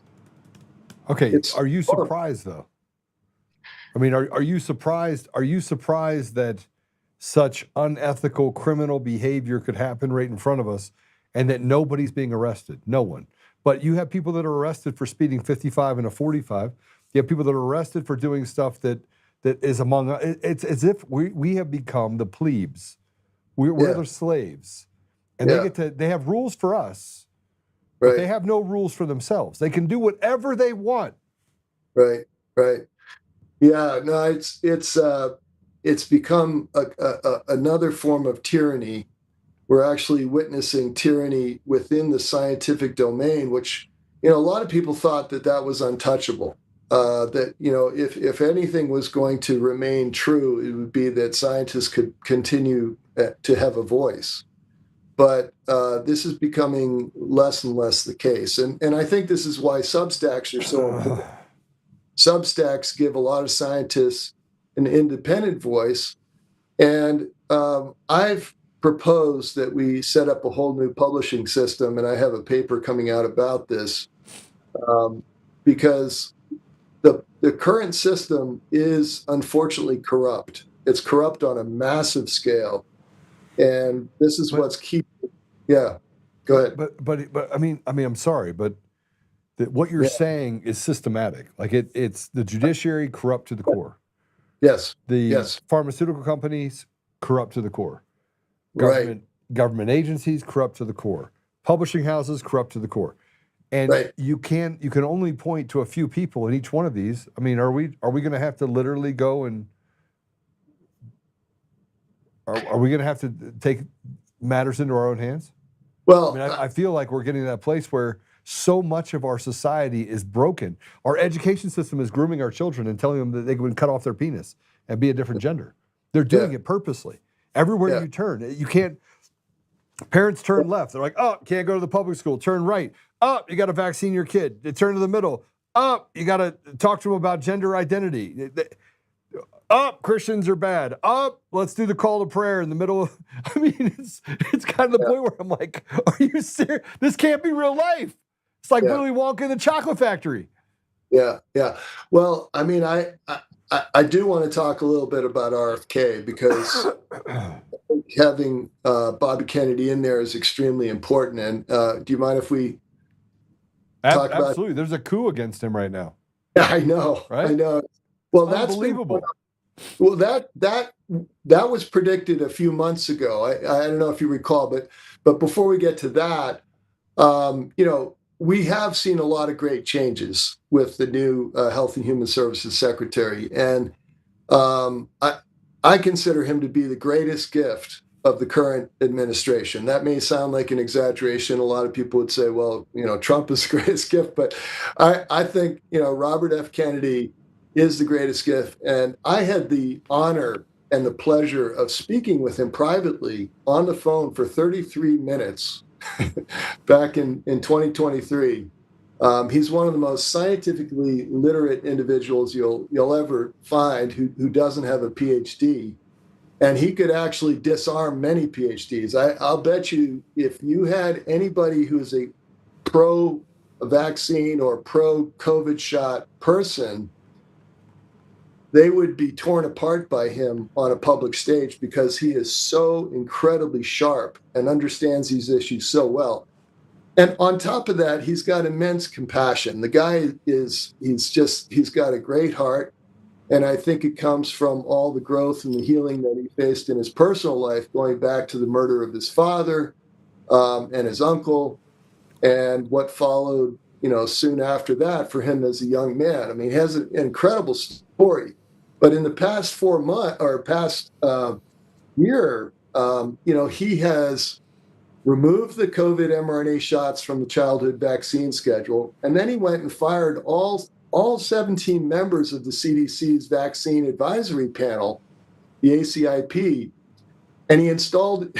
Speaker 1: okay. Are you surprised though? Are you surprised? Are you surprised that such unethical criminal behavior could happen right in front of us and that nobody's being arrested? No one. But you have people that are arrested for speeding 55 and a 45. You have people that are arrested for doing stuff that is among us. It's as if we have become the plebes. We're the slaves. And they have rules for us, but they have no rules for themselves. They can do whatever they want.
Speaker 15: Right. Yeah, no, it's become another form of tyranny. We're actually witnessing tyranny within the scientific domain, which, a lot of people thought that was untouchable. That, if anything was going to remain true, it would be that scientists could continue to have a voice. But this is becoming less and less the case. And I think this is why Substacks are so important. Substacks give a lot of scientists an independent voice. And I've proposed that we set up a whole new publishing system, and I have a paper coming out about this, because the current system is unfortunately corrupt. It's corrupt on a massive scale. And this is what's keeping. Yeah, go ahead.
Speaker 1: But I'm sorry, but what you're saying is systematic. Like it's the judiciary corrupt to the core.
Speaker 15: Yes.
Speaker 1: The pharmaceutical companies corrupt to the core. Government agencies corrupt to the core. Publishing houses corrupt to the core. And you can only point to a few people in each one of these. Are we going to have to literally go and are we going to have to take matters into our own hands?
Speaker 15: Well,
Speaker 1: I feel like we're getting to that place where so much of our society is broken. Our education system is grooming our children and telling them that they can cut off their penis and be a different gender. They're doing it purposely. Everywhere you turn, you can't. Parents turn left. They're like, oh, can't go to the public school. Turn right. Oh, you got to vaccine your kid. They turn to the middle. Oh, you got to talk to them about gender identity. Oh, Christians are bad. Oh, let's do the call to prayer in the middle of. It's kind of the point where I'm like, are you serious? This can't be real life. It's like Willy Wonka in the Chocolate Factory.
Speaker 15: Yeah. Well, I do want to talk a little bit about RFK because having Bobby Kennedy in there is extremely important. And do you mind if we talk about?
Speaker 1: Absolutely. There's a coup against him right now.
Speaker 15: I know.
Speaker 1: Right?
Speaker 15: I know. Well,
Speaker 1: it's unbelievable.
Speaker 15: Well, that was predicted a few months ago. I don't know if you recall, but before we get to that, we have seen a lot of great changes with the new Health and Human Services Secretary, and I consider him to be the greatest gift of the current administration. That may sound like an exaggeration. A lot of people would say, well, Trump is the greatest gift, but I think, Robert F. Kennedy is the greatest gift. And I had the honor and the pleasure of speaking with him privately on the phone for 33 minutes back in 2023. He's one of the most scientifically literate individuals you'll ever find who doesn't have a PhD. And he could actually disarm many PhDs. I'll bet you if you had anybody who's a pro-vaccine or pro-COVID shot person, they would be torn apart by him on a public stage because he is so incredibly sharp and understands these issues so well. And on top of that, he's got immense compassion. The guy he's got a great heart. And I think it comes from all the growth and the healing that he faced in his personal life, going back to the murder of his father and his uncle, and what followed, soon after that for him as a young man. I mean, he has an incredible story. But in the past 4 months or past year, he has removed the COVID mRNA shots from the childhood vaccine schedule, and then he went and fired all 17 members of the CDC's vaccine advisory panel, the ACIP, and he installed a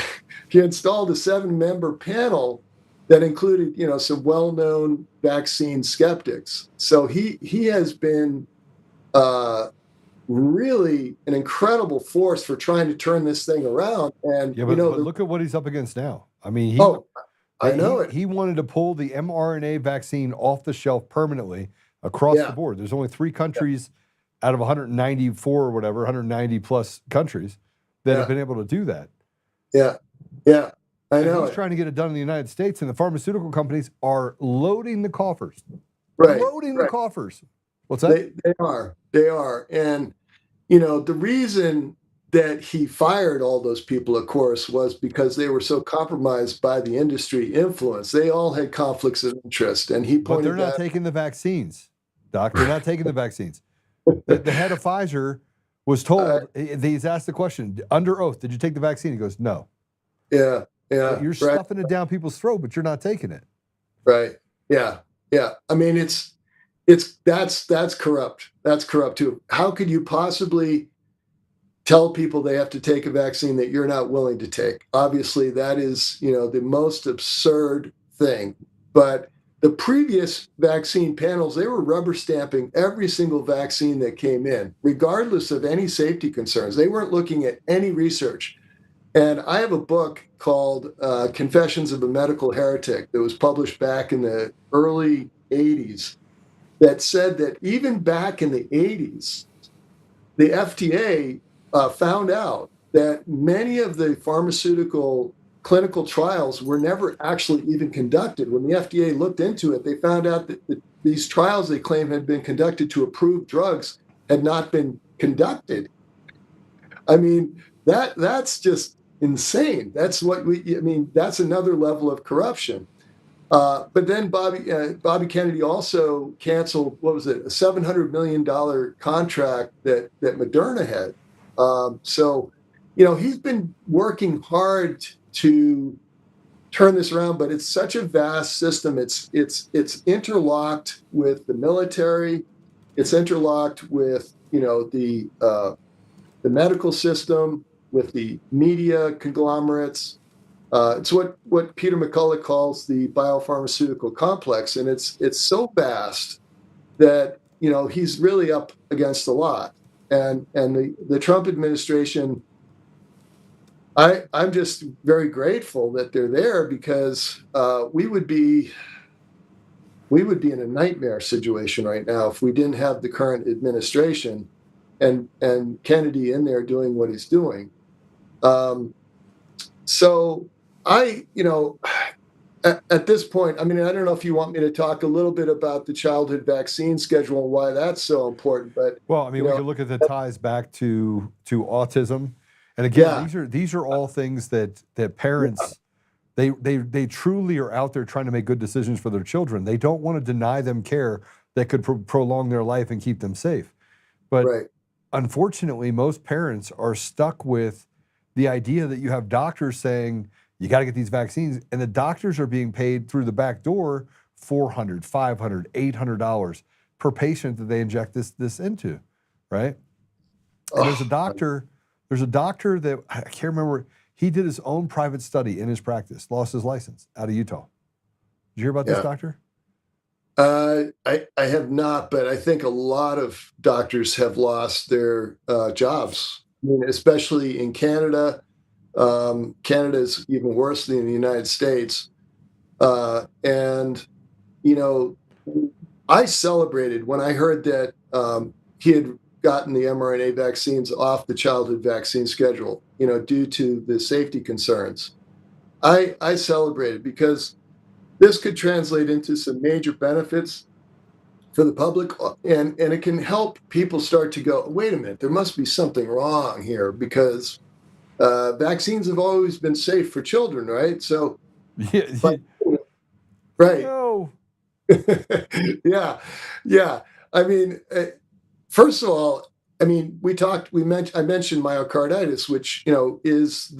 Speaker 15: 7-member panel that included, some well-known vaccine skeptics. So he has been really an incredible force for trying to turn this thing around. And
Speaker 1: but look at what he's up against now. I mean,
Speaker 15: I know it.
Speaker 1: He wanted to pull the mRNA vaccine off the shelf permanently across the board. There's only 3 countries out of 194 or whatever, 190 plus countries that have been able to do that.
Speaker 15: Yeah. I know.
Speaker 1: He's trying to get it done in the United States, and the pharmaceutical companies are loading the coffers.
Speaker 15: Right.
Speaker 1: Loading the coffers. What's that?
Speaker 15: They are. And, the reason that he fired all those people, of course, was because they were so compromised by the industry influence. They all had conflicts of interest. And he pointed
Speaker 1: But they're not taking the vaccines, Doc. They're not taking the vaccines. The head of Pfizer was told, he's asked the question, under oath, did you take the vaccine? He goes, no.
Speaker 15: Yeah.
Speaker 1: You're stuffing it down people's throat, but you're not taking it.
Speaker 15: Right. Yeah. I mean, that's corrupt. That's corrupt too. How could you possibly tell people they have to take a vaccine that you're not willing to take? Obviously, that is, the most absurd thing. But the previous vaccine panels, they were rubber stamping every single vaccine that came in, regardless of any safety concerns. They weren't looking at any research. And I have a book called Confessions of a Medical Heretic that was published back in the early 80s that said that even back in the 80s, the FDA found out that many of the pharmaceutical clinical trials were never actually even conducted. When the FDA looked into it, they found out that these trials they claim had been conducted to approve drugs had not been conducted. I mean, that's just insane. That's that's another level of corruption. But then Bobby Kennedy also canceled, what was it, a $700 million contract that Moderna had. So, he's been working hard to turn this around, but it's such a vast system. It's interlocked with the military. It's interlocked with, the medical system, with the media conglomerates. It's what Peter McCullough calls the biopharmaceutical complex, and it's so vast that he's really up against a lot. And the Trump administration, I'm just very grateful that they're there because we would be in a nightmare situation right now if we didn't have the current administration. and Kennedy in there doing what he's doing. So at this point, I mean, I don't know if you want me to talk a little bit about the childhood vaccine schedule and why that's so important, but
Speaker 1: well, I mean, we could look at the ties back to autism, and again, these are all things that parents they truly are out there trying to make good decisions for their children. They don't want to deny them care that could prolong their life and keep them safe. But unfortunately, most parents are stuck with the idea that you have doctors saying you got to get these vaccines, and the doctors are being paid through the back door $400, $500, $800 per patient that they inject this into, right? And there's a doctor that I can't remember. He did his own private study in his practice, lost his license out of Utah. Did you hear about this doctor?
Speaker 15: I have not, but I think a lot of doctors have lost their jobs. I mean, especially in Canada. Canada is even worse than the United States. And, I celebrated when I heard that he had gotten the mRNA vaccines off the childhood vaccine schedule, due to the safety concerns. I celebrated because this could translate into some major benefits for the public, and it can help people start to go, wait a minute, there must be something wrong here, because vaccines have always been safe for children, right? So, right.
Speaker 1: No.
Speaker 15: Yeah. I mean, first of all, I mean, I mentioned myocarditis, which, is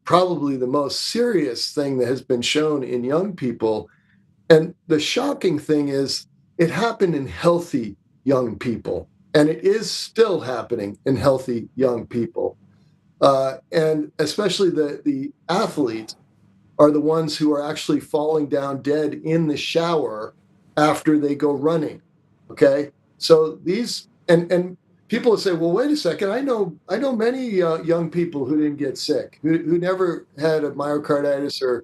Speaker 15: probably the most serious thing that has been shown in young people. And the shocking thing is it happened in healthy young people, and it is still happening in healthy young people. And especially the athletes are the ones who are actually falling down dead in the shower after they go running. Okay. So and people will say, well, wait a second. I know many young people who didn't get sick, who never had a myocarditis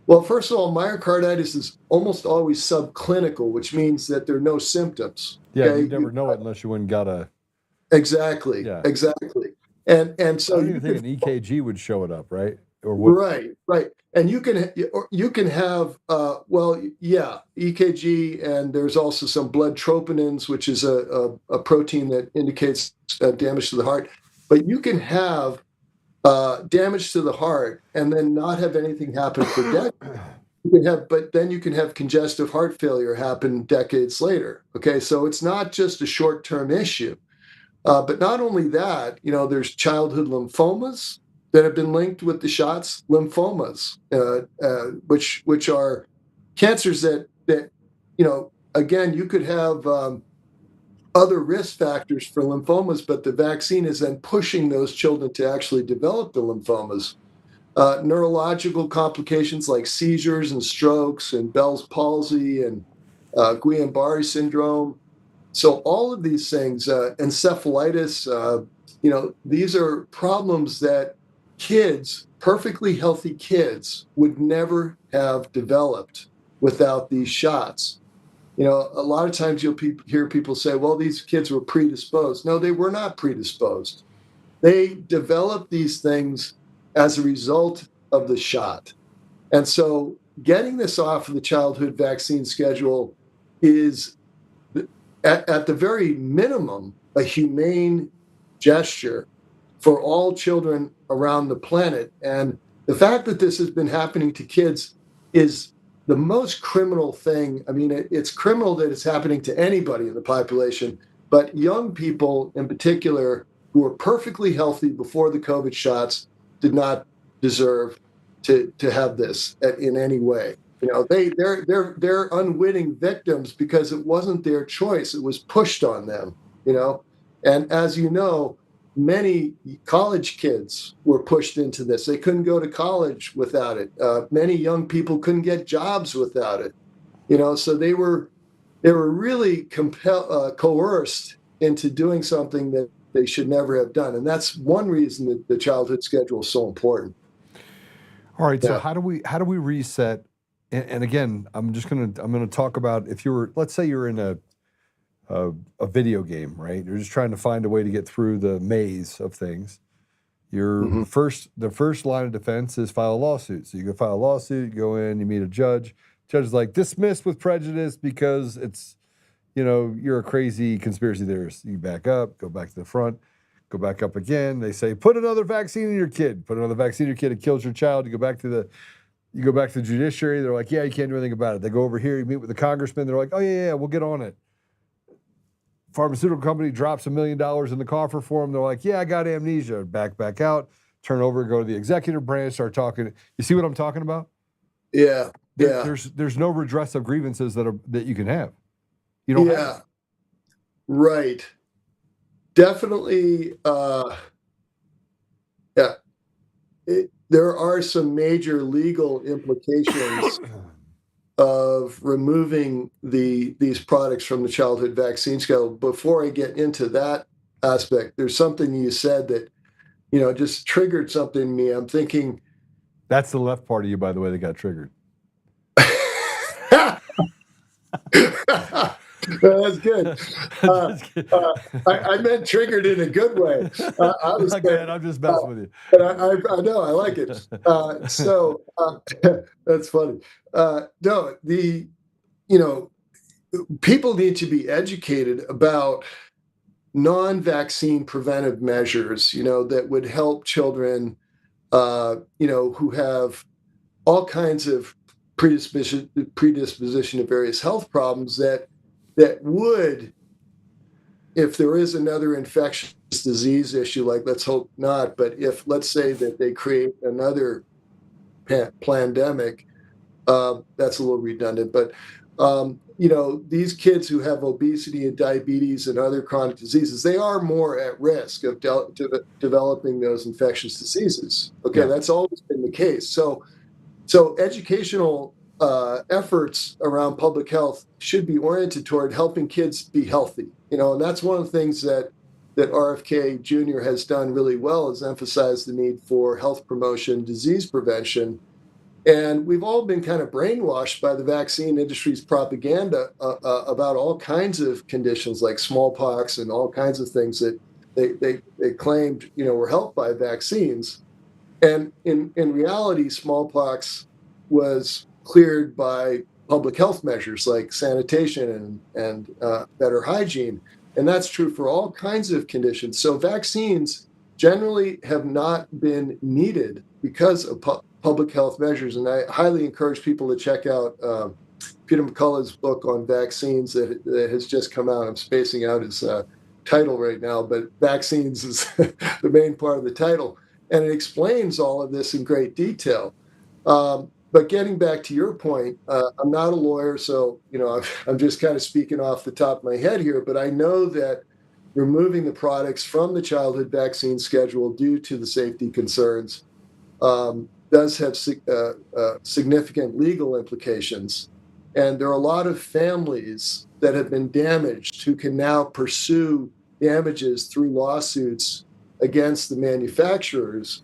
Speaker 15: well, first of all, myocarditis is almost always subclinical, which means that there are no symptoms.
Speaker 1: Yeah, you never know it unless you went and got a...
Speaker 15: Exactly. And so
Speaker 1: I don't even think an EKG would show it up, right?
Speaker 15: Or right. And you can have EKG, and there's also some blood troponins, which is a protein that indicates damage to the heart. But you can have damage to the heart and then not have anything happen for decades. But then you can have congestive heart failure happen decades later. Okay, so it's not just a short-term issue. But not only that, there's childhood lymphomas that have been linked with the shots. Lymphomas, which are cancers that again, you could have other risk factors for lymphomas, but the vaccine is then pushing those children to actually develop the lymphomas. Neurological complications like seizures and strokes and Bell's palsy and Guillain-Barré syndrome. So all of these things, encephalitis, these are problems that kids, perfectly healthy kids, would never have developed without these shots. A lot of times you'll hear people say, well, these kids were predisposed. No, they were not predisposed. They developed these things as a result of the shot. And so getting this off of the childhood vaccine schedule is, at the very minimum, a humane gesture for all children around the planet. And the fact that this has been happening to kids is the most criminal thing. I mean, it's criminal that it's happening to anybody in the population, but young people in particular who were perfectly healthy before the COVID shots did not deserve to have this in any way. They're unwitting victims because it wasn't their choice. It was pushed on them, And as you know, many college kids were pushed into this. They couldn't go to college without it. Many young people couldn't get jobs without it. So they were really coerced into doing something that they should never have done. And that's one reason that the childhood schedule is so important.
Speaker 1: All right. So how do we reset? And again, I'm going to talk about, if let's say you're in a video game, right? You're just trying to find a way to get through the maze of things. Your the first line of defense is file a lawsuit. So you go file a lawsuit, you go in, you meet a judge. Judge is like, dismissed with prejudice because it's, you're a crazy conspiracy theorist. You back up, go back to the front, go back up again. They say, put another vaccine in your kid. Put another vaccine in your kid. It kills your child. You go back to the judiciary. They're like, yeah, you can't do anything about it. They go over here, you meet with the congressman. They're like, oh, yeah, we'll get on it. Pharmaceutical company drops $1 million in the coffer for them. They're like, yeah, I got amnesia. Back out, turn over, go to the executive branch, start talking. You see what I'm talking about?
Speaker 15: Yeah.
Speaker 1: There's no redress of grievances that you can have. You don't have it.
Speaker 15: Right. Definitely. There are some major legal implications of removing these products from the childhood vaccine schedule. Before I get into that aspect, there's something you said that, just triggered something in me. I'm thinking.
Speaker 1: That's the left part of you, by the way, that got triggered.
Speaker 15: That's good. I meant triggered in a good way.
Speaker 1: I'm just messing with you.
Speaker 15: But I know, I like it. That's funny. People need to be educated about non-vaccine preventive measures, that would help children, who have all kinds of predisposition to various health problems that would, if there is another infectious disease issue, like let's hope not, but if let's say that they create another pandemic, that's a little redundant, but these kids who have obesity and diabetes and other chronic diseases, they are more at risk of developing those infectious diseases. Okay, that's always been the case. So educational efforts around public health should be oriented toward helping kids be healthy. And that's one of the things that RFK Jr. has done really well, is emphasize the need for health promotion, disease prevention. And we've all been kind of brainwashed by the vaccine industry's propaganda about all kinds of conditions like smallpox and all kinds of things that they claimed, were helped by vaccines. And in reality, smallpox was cleared by public health measures like sanitation and better hygiene. And that's true for all kinds of conditions. So vaccines generally have not been needed because of public health measures. And I highly encourage people to check out Peter McCullough's book on vaccines that has just come out. I'm spacing out his title right now, but vaccines is the main part of the title. And it explains all of this in great detail. But getting back to your point, I'm not a lawyer, so I'm just kind of speaking off the top of my head here. But I know that removing the products from the childhood vaccine schedule due to the safety concerns does have significant legal implications. And there are a lot of families that have been damaged who can now pursue damages through lawsuits against the manufacturers.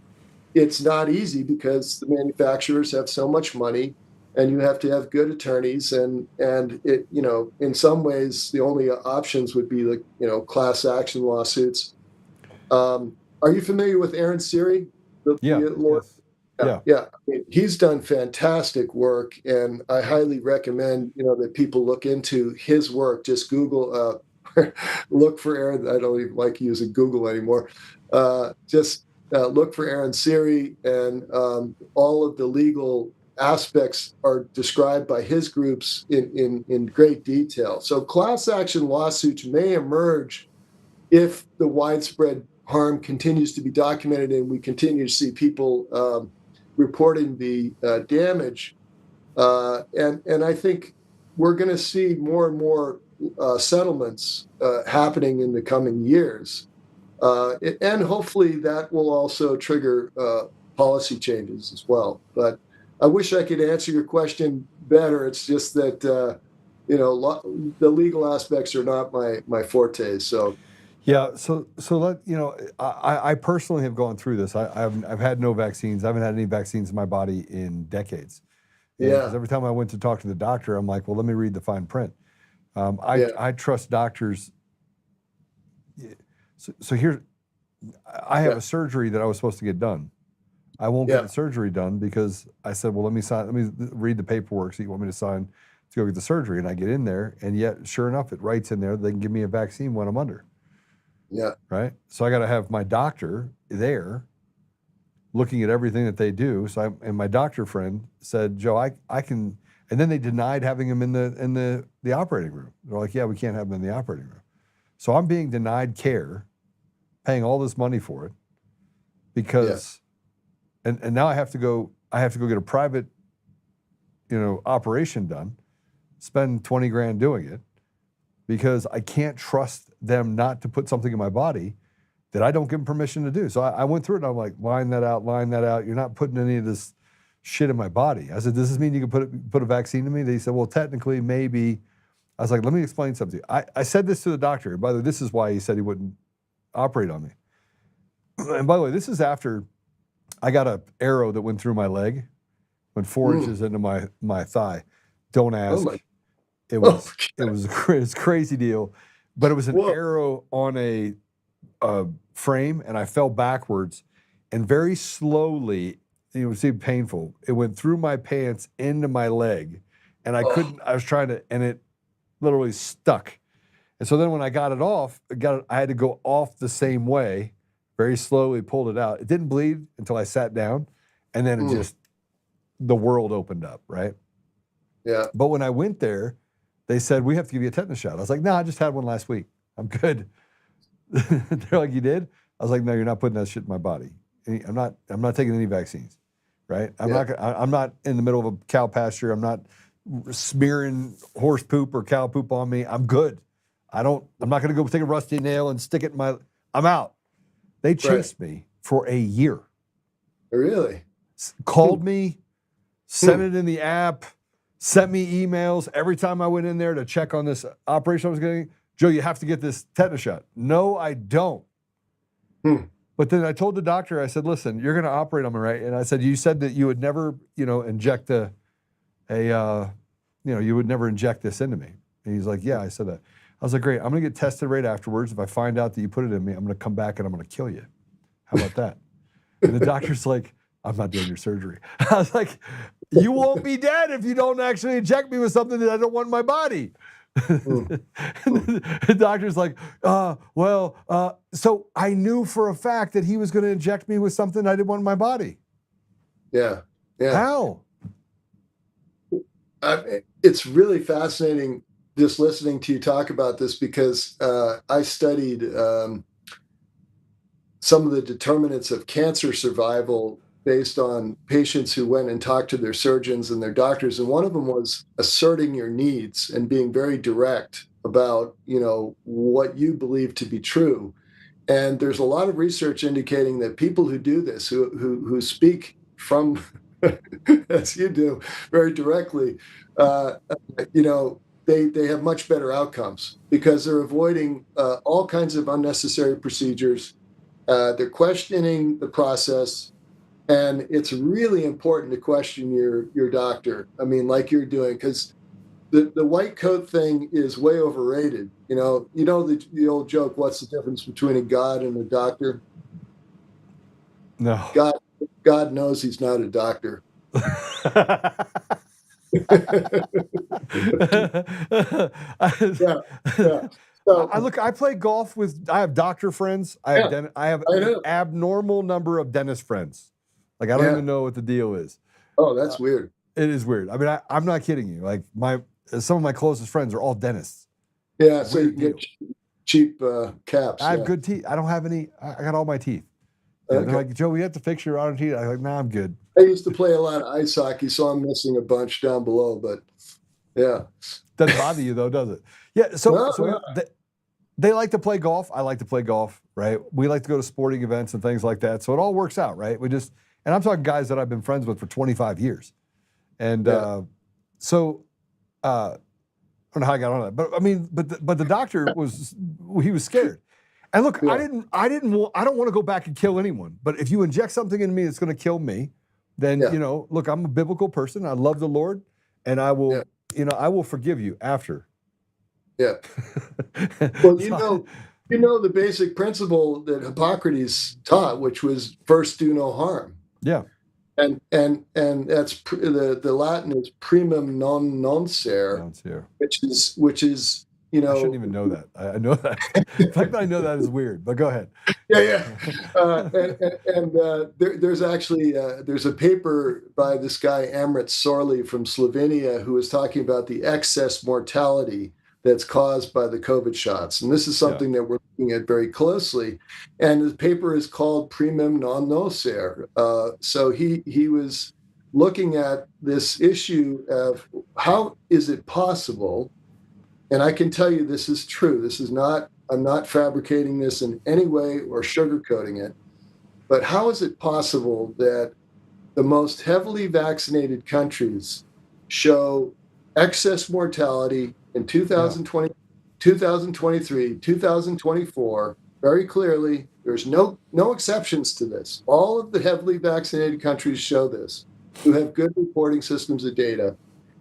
Speaker 15: It's not easy because the manufacturers have so much money, and you have to have good attorneys. And it, in some ways, the only options would be class action lawsuits. Are you familiar with Aaron Siri?
Speaker 1: Yeah.
Speaker 15: I mean, he's done fantastic work, and I highly recommend that people look into his work. Just Google, look for Aaron. I don't even like using Google anymore. Look for Aaron Siri, and all of the legal aspects are described by his groups in great detail. So class action lawsuits may emerge if the widespread harm continues to be documented and we continue to see people reporting the damage. And I think we're going to see more and more settlements happening in the coming years. And hopefully that will also trigger policy changes as well. But I wish I could answer your question better. It's just that, the legal aspects are not my forte. So.
Speaker 1: Yeah, so I personally have gone through this. I've had no vaccines. I haven't had any vaccines in my body in decades. Because every time I went to talk to the doctor, I'm like, well, let me read the fine print. I trust doctors. So here, I have a surgery that I was supposed to get done. I won't get the surgery done because I said, well, let me read the paperwork so you want me to sign to go get the surgery. And I get in there, and yet, sure enough, it writes in there they can give me a vaccine when I'm under.
Speaker 15: Yeah.
Speaker 1: Right? So I got to have my doctor there looking at everything that they do. So and my doctor friend said, Joe, I can, and then they denied having him in the operating room. They're like, yeah, we can't have him in the operating room. So I'm being denied care, paying all this money for it because, and now I have to go get a private, operation done, spend 20 grand doing it because I can't trust them not to put something in my body that I don't give them permission to do. So I went through it and I'm like, line that out. You're not putting any of this shit in my body. I said, does this mean you can put a vaccine in me? They said, well, technically, maybe. I was like, let me explain something. I said this to the doctor. By the way, this is why he said he wouldn't operate on me. And by the way, this is after I got an arrow that went through my leg, went 4 inches into my thigh. Don't ask. It was a crazy deal, but it was an arrow on a frame, and I fell backwards, and very slowly, it was painful. It went through my pants into my leg, and I couldn't. I was trying to, and it literally stuck. And so then when I got it off, I had to go off the same way, very slowly pulled it out. It didn't bleed until I sat down, and then it just, the world opened up, right?
Speaker 15: Yeah.
Speaker 1: But when I went there, they said, we have to give you a tetanus shot. I was like, no, I just had one last week. I'm good. They're like, you did? I was like, no, you're not putting that shit in my body. I'm not taking any vaccines, right? I'm not in the middle of a cow pasture. I'm not smearing horse poop or cow poop on me. I'm good. I'm not going to go take a rusty nail and stick it in I'm out. They chased me for a year.
Speaker 15: Really?
Speaker 1: Called me, sent it in the app, sent me emails every time I went in there to check on this operation I was getting. Joe, you have to get this tetanus shot. No, I don't. But then I told the doctor, I said, listen, you're going to operate on me, right? And I said, you said that you would never, inject you would never inject this into me. And he's like, yeah, I said that. I was like, great, I'm going to get tested right afterwards. If I find out that you put it in me, I'm going to come back and I'm going to kill you. How about that? And the doctor's like, I'm not doing your surgery. I was like, you won't be dead if you don't actually inject me with something that I don't want in my body. The doctor's like, so I knew for a fact that he was going to inject me with something I didn't want in my body.
Speaker 15: Yeah.
Speaker 1: How?
Speaker 15: It's really fascinating just listening to you talk about this because I studied some of the determinants of cancer survival based on patients who went and talked to their surgeons and their doctors. And one of them was asserting your needs and being very direct about, what you believe to be true. And there's a lot of research indicating that people who do this, who speak from, as you do, very directly, they have much better outcomes because they're avoiding all kinds of unnecessary procedures. They're questioning the process. And it's really important to question your doctor. I mean, like you're doing, because the white coat thing is way overrated. The old joke, what's the difference between a god and a doctor?
Speaker 1: No.
Speaker 15: God knows he's not a doctor. So,
Speaker 1: I play golf I have doctor friends. I have an abnormal number of dentist friends. Like, I don't even know what the deal is.
Speaker 15: Oh, that's weird.
Speaker 1: It is weird. I mean, I'm not kidding you. Like, some of my closest friends are all dentists.
Speaker 15: Yeah, so you can get cheap caps.
Speaker 1: I have good teeth. I don't have any. I got all my teeth. Okay. They're like, Joe, we have to fix your other teeth. I'm like, nah, I'm good.
Speaker 15: I used to play a lot of ice hockey, so I'm missing a bunch down below. But, yeah.
Speaker 1: Doesn't bother you, though, does it? Yeah, they like to play golf. I like to play golf, right? We like to go to sporting events and things like that. So it all works out, right? And I'm talking guys that I've been friends with for 25 years. And I don't know how I got on that. But I mean, but the doctor was scared. And look, I don't want to go back and kill anyone. But if you inject something in me that's going to kill me, then, look, I'm a biblical person. I love the Lord. And I will, I will forgive you after.
Speaker 15: Yeah. Well, you know the basic principle that Hippocrates taught, which was first do no harm.
Speaker 1: Yeah.
Speaker 15: And that's the Latin is primum non nocere, which is
Speaker 1: I shouldn't even know that. I know that. The fact that I know that is weird. But go ahead.
Speaker 15: Yeah. There's actually there's a paper by this guy Amrit Sorli from Slovenia who is talking about the excess mortality that's caused by the COVID shots, and this is something that we're looking at very closely. And the paper is called Primum non nocere. So he was looking at this issue of how is it possible. And I can tell you this is true. This is not, I'm not fabricating this in any way or sugarcoating it. But how is it possible that the most heavily vaccinated countries show excess mortality in 2020, 2023, 2024? Very clearly, there's no exceptions to this. All of the heavily vaccinated countries show this, who have good reporting systems of data.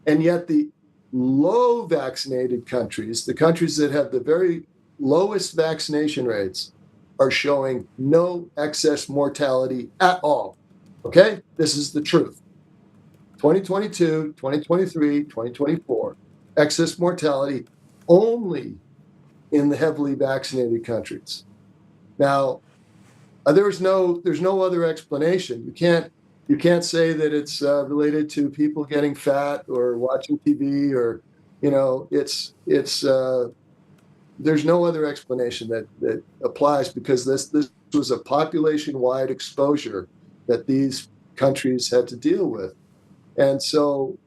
Speaker 15: And yet the low vaccinated countries, the countries that have the very lowest vaccination rates, are showing no excess mortality at all. Okay? This is the truth. 2022, 2023, 2024, excess mortality only in the heavily vaccinated countries. Now, there's no other explanation. You can't say that it's related to people getting fat or watching TV or, there's no other explanation that applies, because this was a population-wide exposure that these countries had to deal with. And so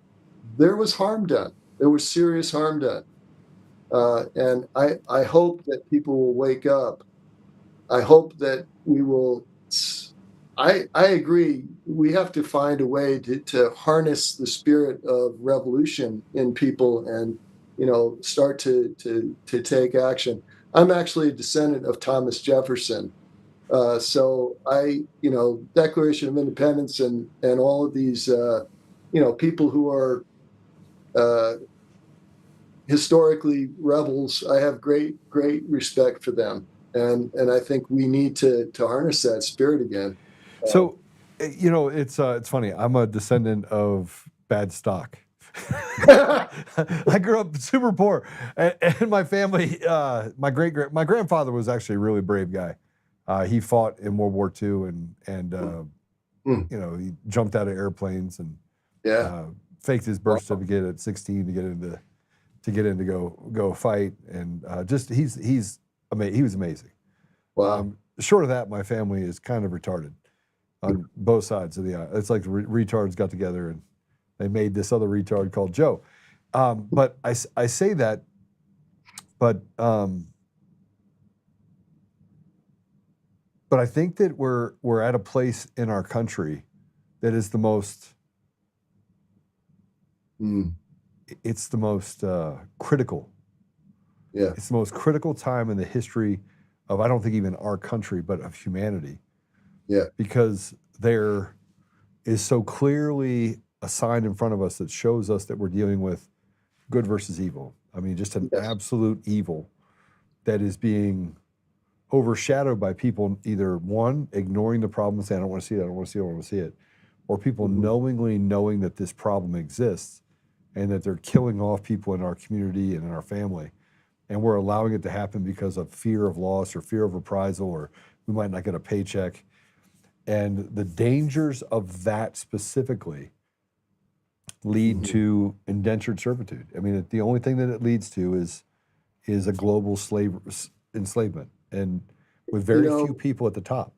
Speaker 15: there was harm done. There was serious harm done. And I hope that people will wake up. I hope that we will. I agree. We have to find a way to harness the spirit of revolution in people and, start to take action. I'm actually a descendant of Thomas Jefferson. So Declaration of Independence and all of these, people who are historically rebels, I have great respect for them. And I think we need to harness that spirit again.
Speaker 1: So, it's funny. I'm a descendant of bad stock. I grew up super poor, and my family, my grandfather was actually a really brave guy. He fought in World War II, and he jumped out of airplanes and faked his birth certificate at 16 to get in to go fight, and he was amazing.
Speaker 15: Wow.
Speaker 1: Short of that, my family is kind of retarded on both sides of the aisle. It's like retards got together and they made this other retard called Joe. But I say that, but I think that we're at a place in our country that is the most. It's the most critical.
Speaker 15: Yeah.
Speaker 1: It's the most critical time in the history of, I don't think even our country, but of humanity.
Speaker 15: Yeah.
Speaker 1: Because there is so clearly a sign in front of us that shows us that we're dealing with good versus evil. I mean, just an absolute evil that is being overshadowed by people either, one, ignoring the problem and saying, I don't want to see that, I don't want to see it, I don't want to see it, or people knowingly knowing that this problem exists and that they're killing off people in our community and in our family. And we're allowing it to happen because of fear of loss or fear of reprisal, or we might not get a paycheck. And the dangers of that specifically lead to indentured servitude. I mean, the only thing that it leads to is a global enslavement, and with very few people at the top.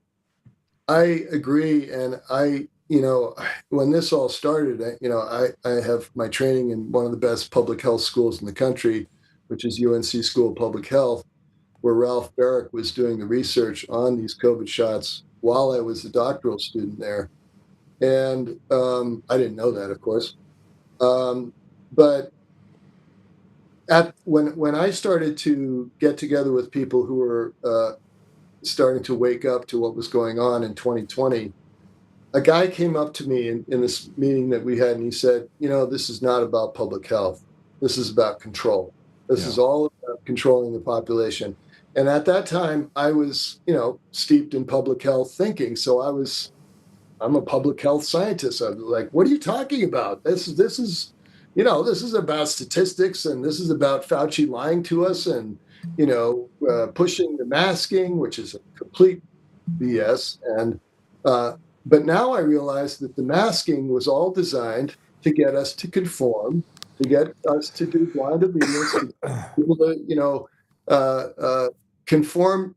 Speaker 15: I agree. And when this all started, I have my training in one of the best public health schools in the country, which is UNC School of Public Health, where Ralph Barrick was doing the research on these COVID shots while I was a doctoral student there. And I didn't know that, of course. But when I started to get together with people who were starting to wake up to what was going on in 2020, a guy came up to me in this meeting that we had, and he said, this is not about public health. This is about control. This is all controlling the population. And at that time, I was, steeped in public health thinking. So I'm a public health scientist. I'm like, what are you talking about? This is about statistics, and this is about Fauci lying to us, and pushing the masking, which is a complete BS. And but now I realize that the masking was all designed to get us to conform, to get us to do blind obedience, to people to conform,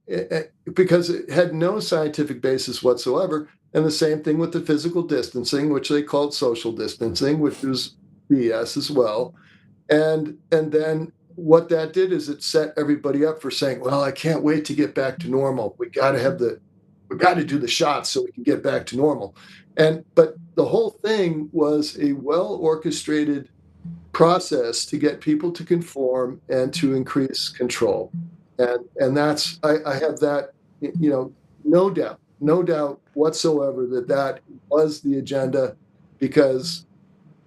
Speaker 15: because it had no scientific basis whatsoever. And the same thing with the physical distancing, which they called social distancing, which was BS as well. And then what that did is it set everybody up for saying, well, I can't wait to get back to normal. We got to do the shots so we can get back to normal. But the whole thing was a well-orchestrated process to get people to conform and to increase control. And that's, I have that, no doubt whatsoever that was the agenda, because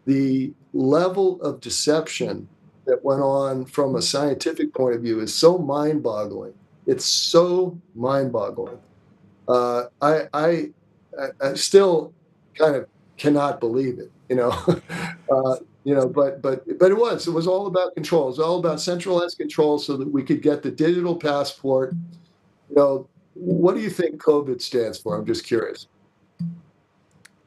Speaker 15: the level of deception that went on from a scientific point of view is so mind-boggling. It's so mind-boggling. I still kind of cannot believe it, but it was all about control. It was all about centralized control so that we could get the digital passport. What do you think COVID stands for? I'm just curious.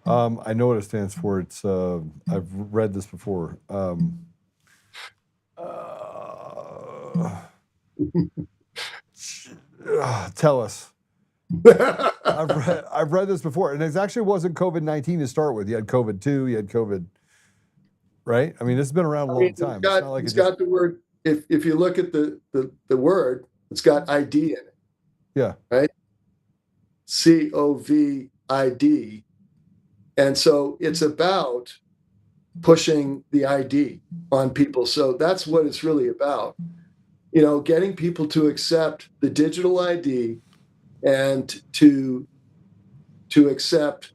Speaker 1: I know what it stands for. It's I've read this before. Tell us. I've read this before, and it actually wasn't COVID-19 to start with. You had COVID-2, you had COVID, right? I mean, this has been around a long time.
Speaker 15: It's got the word. If you look at the word, it's got ID in it.
Speaker 1: Yeah.
Speaker 15: Right. COVID. And so it's about pushing the ID on people. So that's what it's really about. Getting people to accept the digital ID and to accept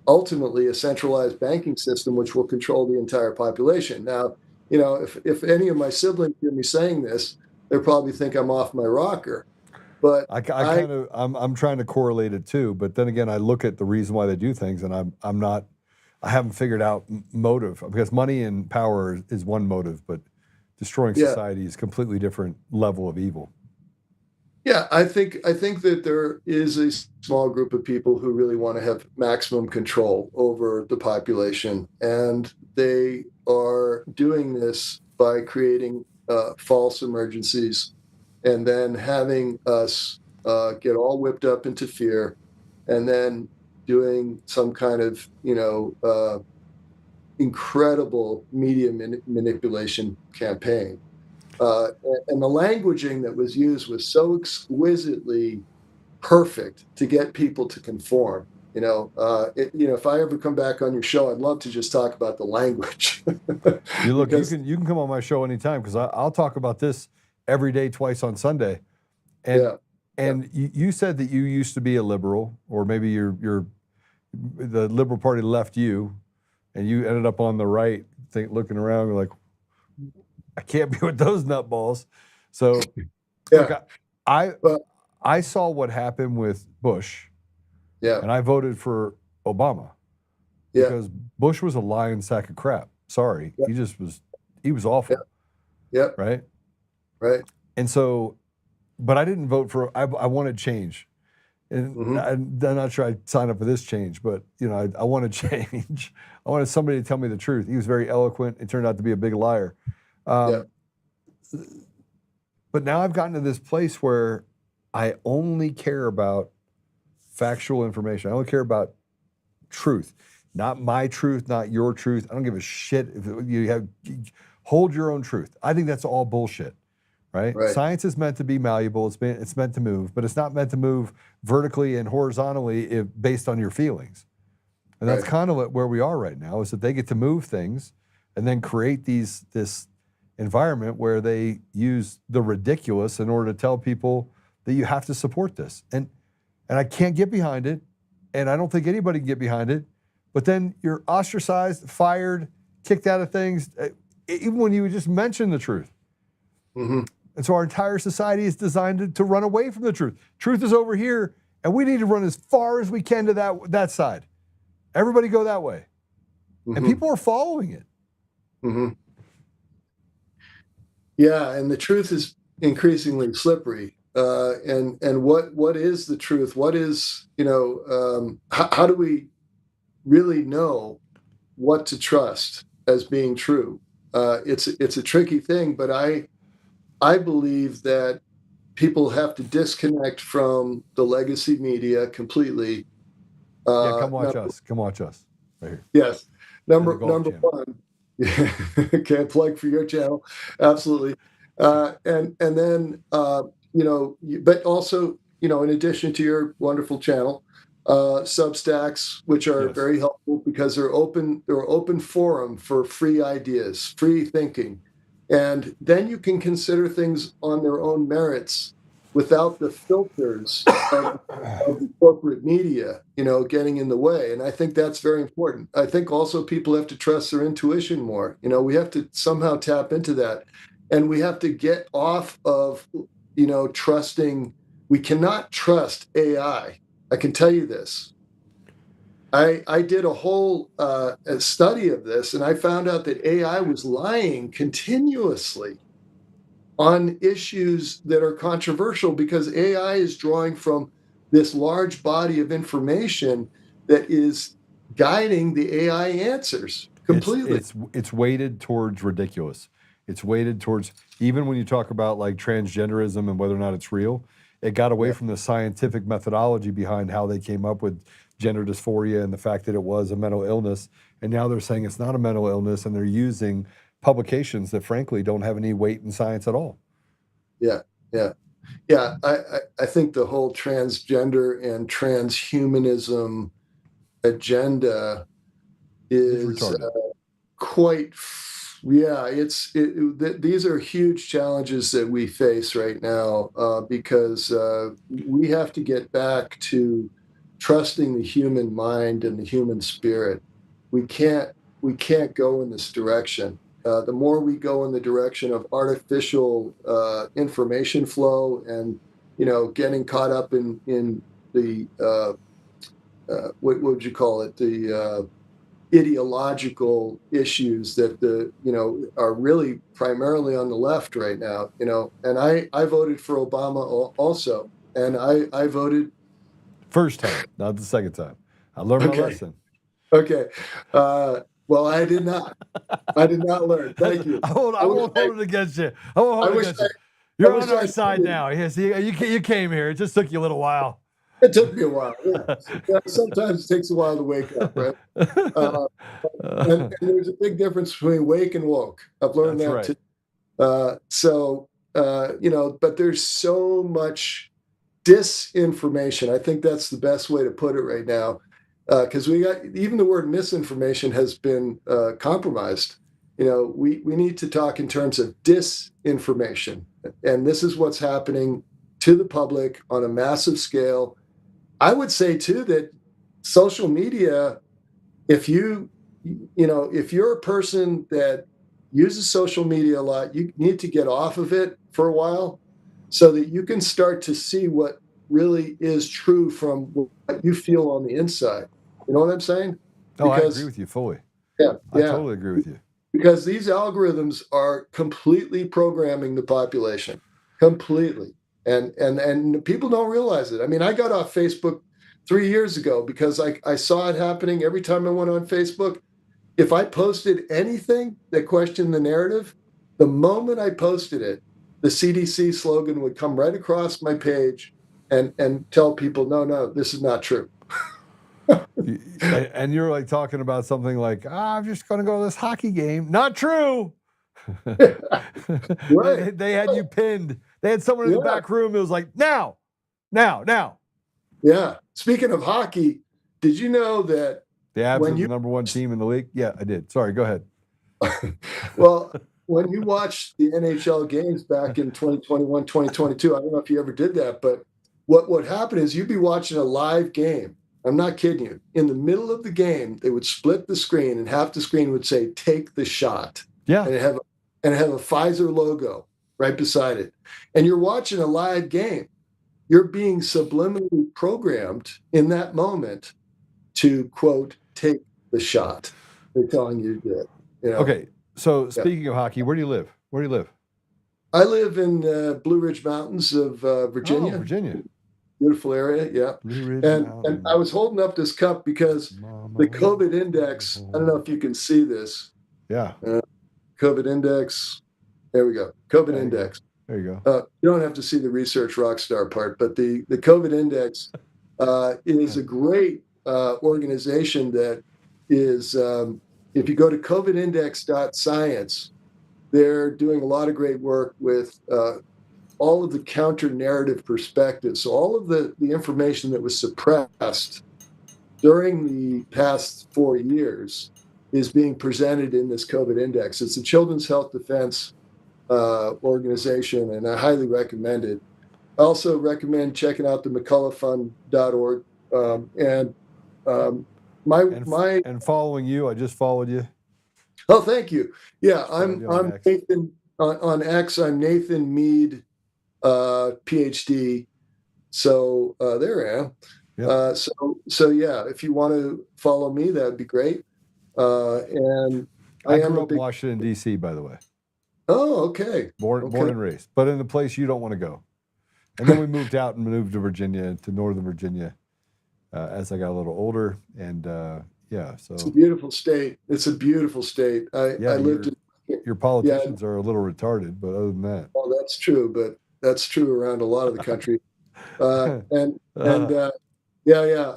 Speaker 15: ultimately a centralized banking system, which will control the entire population. Now, if any of my siblings hear me saying this, they'll probably think I'm off my rocker. But
Speaker 1: I'm trying to correlate it too. But then again, I look at the reason why they do things, and I haven't figured out motive, because money and power is one motive, but destroying society is a completely different level of evil.
Speaker 15: Yeah, I think that there is a small group of people who really want to have maximum control over the population, and they are doing this by creating false emergencies, and then having us get all whipped up into fear, and then doing some kind of incredible media manipulation campaign. And the languaging that was used was so exquisitely perfect to get people to conform. If I ever come back on your show, I'd love to just talk about the language.
Speaker 1: You can come on my show anytime, because I'll talk about this every day, twice on Sunday. And you said that you used to be a liberal, or maybe the Liberal Party left you, and you ended up on the right, looking around, you're like, I can't be with those nutballs. So look, I saw what happened with Bush, and I voted for Obama because Bush was a lying sack of crap. Sorry, he was awful. Right. And so, but I didn't vote for. I wanted change, and I'm not sure I signed up for this change, but I wanted change. I wanted somebody to tell me the truth. He was very eloquent. It turned out to be a big liar. But now I've gotten to this place where I only care about factual information. I only care about truth, not my truth, not your truth. I don't give a shit if hold your own truth. I think that's all bullshit, right? Science is meant to be malleable. It's meant to move, but it's not meant to move vertically and horizontally based on your feelings. And that's kind of where we are right now, is that they get to move things and then create this environment where they use the ridiculous in order to tell people that you have to support this. And I can't get behind it, and I don't think anybody can get behind it. But then you're ostracized, fired, kicked out of things, even when you just mention the truth. And so our entire society is designed to run away from the truth. Truth is over here, and we need to run as far as we can to that side. Everybody go that way.
Speaker 15: Mm-hmm.
Speaker 1: And people are following it.
Speaker 15: Mm-hmm. Yeah, and the truth is increasingly slippery. And what is the truth? What is, how do we really know what to trust as being true? It's a tricky thing, but I believe that people have to disconnect from the legacy media completely.
Speaker 1: Come watch us. Come watch us right here.
Speaker 15: Yes, number one. Can't plug for your channel, absolutely. And then but also in addition to your wonderful channel, Substacks, which are very helpful because they're open forum for free ideas, free thinking. And then you can consider things on their own merits without the filters of the corporate media, getting in the way. And I think that's very important. I think also people have to trust their intuition more. We have to somehow tap into that. And we have to get off of, trusting. We cannot trust AI. I can tell you this. I did a whole a study of this, and I found out that AI was lying continuously on issues that are controversial because AI is drawing from this large body of information that is guiding the AI answers completely.
Speaker 1: It's weighted towards ridiculous. It's weighted towards, even when you talk about like transgenderism and whether or not it's real, it got away from the scientific methodology behind how they came up with gender dysphoria and the fact that it was a mental illness. And now they're saying it's not a mental illness, and they're using publications that frankly don't have any weight in science at all.
Speaker 15: Yeah. I think the whole transgender and transhumanism agenda is quite. These are huge challenges that we face right now because we have to get back to trusting the human mind and the human spirit. We can't go in this direction. The more we go in the direction of artificial information flow and getting caught up in the what would you call it, the ideological issues that are really primarily on the left right now, and I voted for Obama also, and I voted
Speaker 1: first time, not the second time. I learned my lesson.
Speaker 15: Okay. Well, I did not learn. Thank you.
Speaker 1: I won't hold it against you. I won't hold it against you. You're on our side now. Yes, you came here. It just took you a little while.
Speaker 15: It took me a while. Yeah. Sometimes it takes a while to wake up, right? And there's a big difference between wake and woke. I've learned that too. But there's so much disinformation. I think that's the best way to put it right now, because we got even the word misinformation has been compromised. We need to talk in terms of disinformation, and this is what's happening to the public on a massive scale. I would say too that social media, if you're a person that uses social media a lot, you need to get off of it for a while so that you can start to see what really is true from what you feel on the inside. You know what I'm saying?
Speaker 1: Oh, I agree with you fully.
Speaker 15: Yeah.
Speaker 1: I totally agree with you.
Speaker 15: Because these algorithms are completely programming the population, completely. And people don't realize it. I mean, I got off Facebook 3 years ago because I saw it happening every time I went on Facebook. If I posted anything that questioned the narrative, the moment I posted it, the CDC slogan would come right across my page and tell people, no, this is not true.
Speaker 1: And you're like talking about something like, I'm just going to go to this hockey game. Not true.
Speaker 15: Right.
Speaker 1: They had you pinned. They had someone in the back room that was like, now.
Speaker 15: Yeah. Speaking of hockey, did you know that
Speaker 1: the Avs are the number one team in the league? Yeah, I did. Sorry, go ahead.
Speaker 15: Well, when you watched the NHL games back in 2021, 2022, I don't know if you ever did that, but what would happen is you'd be watching a live game. I'm not kidding you. In the middle of the game, they would split the screen, and half the screen would say, "Take the shot."
Speaker 1: Yeah.
Speaker 15: And have a Pfizer logo, right beside it. And you're watching a live game. You're being subliminally programmed in that moment to, quote, take the shot. They're telling you to do it. You know?
Speaker 1: Okay, so speaking of hockey, where do you live? Where do you live?
Speaker 15: I live in Blue Ridge Mountains of Virginia.
Speaker 1: Oh, Virginia.
Speaker 15: Beautiful area, yeah.
Speaker 1: Blue Ridge
Speaker 15: And I was holding up this cup because the COVID index, I don't know if you can see this.
Speaker 1: Yeah.
Speaker 15: COVID index, there we go. COVID index.
Speaker 1: There you go.
Speaker 15: You don't have to see the research rock star part, but the COVID index is a great organization that is, if you go to covidindex.science, they're doing a lot of great work with all of the counter-narrative perspectives. So all of the information that was suppressed during the past 4 years is being presented in this COVID index. It's a Children's Health Defense organization, and I highly recommend it. I also recommend checking out the McCulloughFund.org.
Speaker 1: And following you, I just followed you.
Speaker 15: Oh, thank you. Yeah, I'm Nathan on X. I'm Nathan Mead, PhD. So there I am. Yep. So yeah, if you want to follow me, that'd be great. And
Speaker 1: I grew up in Washington, D.C., by the way.
Speaker 15: Oh, okay.
Speaker 1: Born and raised, but in a place you don't want to go. And then we moved out and moved to Virginia, to Northern Virginia, as I got a little older. And yeah, so
Speaker 15: it's a beautiful state. It's a beautiful state. I lived in.
Speaker 1: Your politicians are a little retarded, but other than that.
Speaker 15: Well, that's true, but that's true around a lot of the country. Yeah.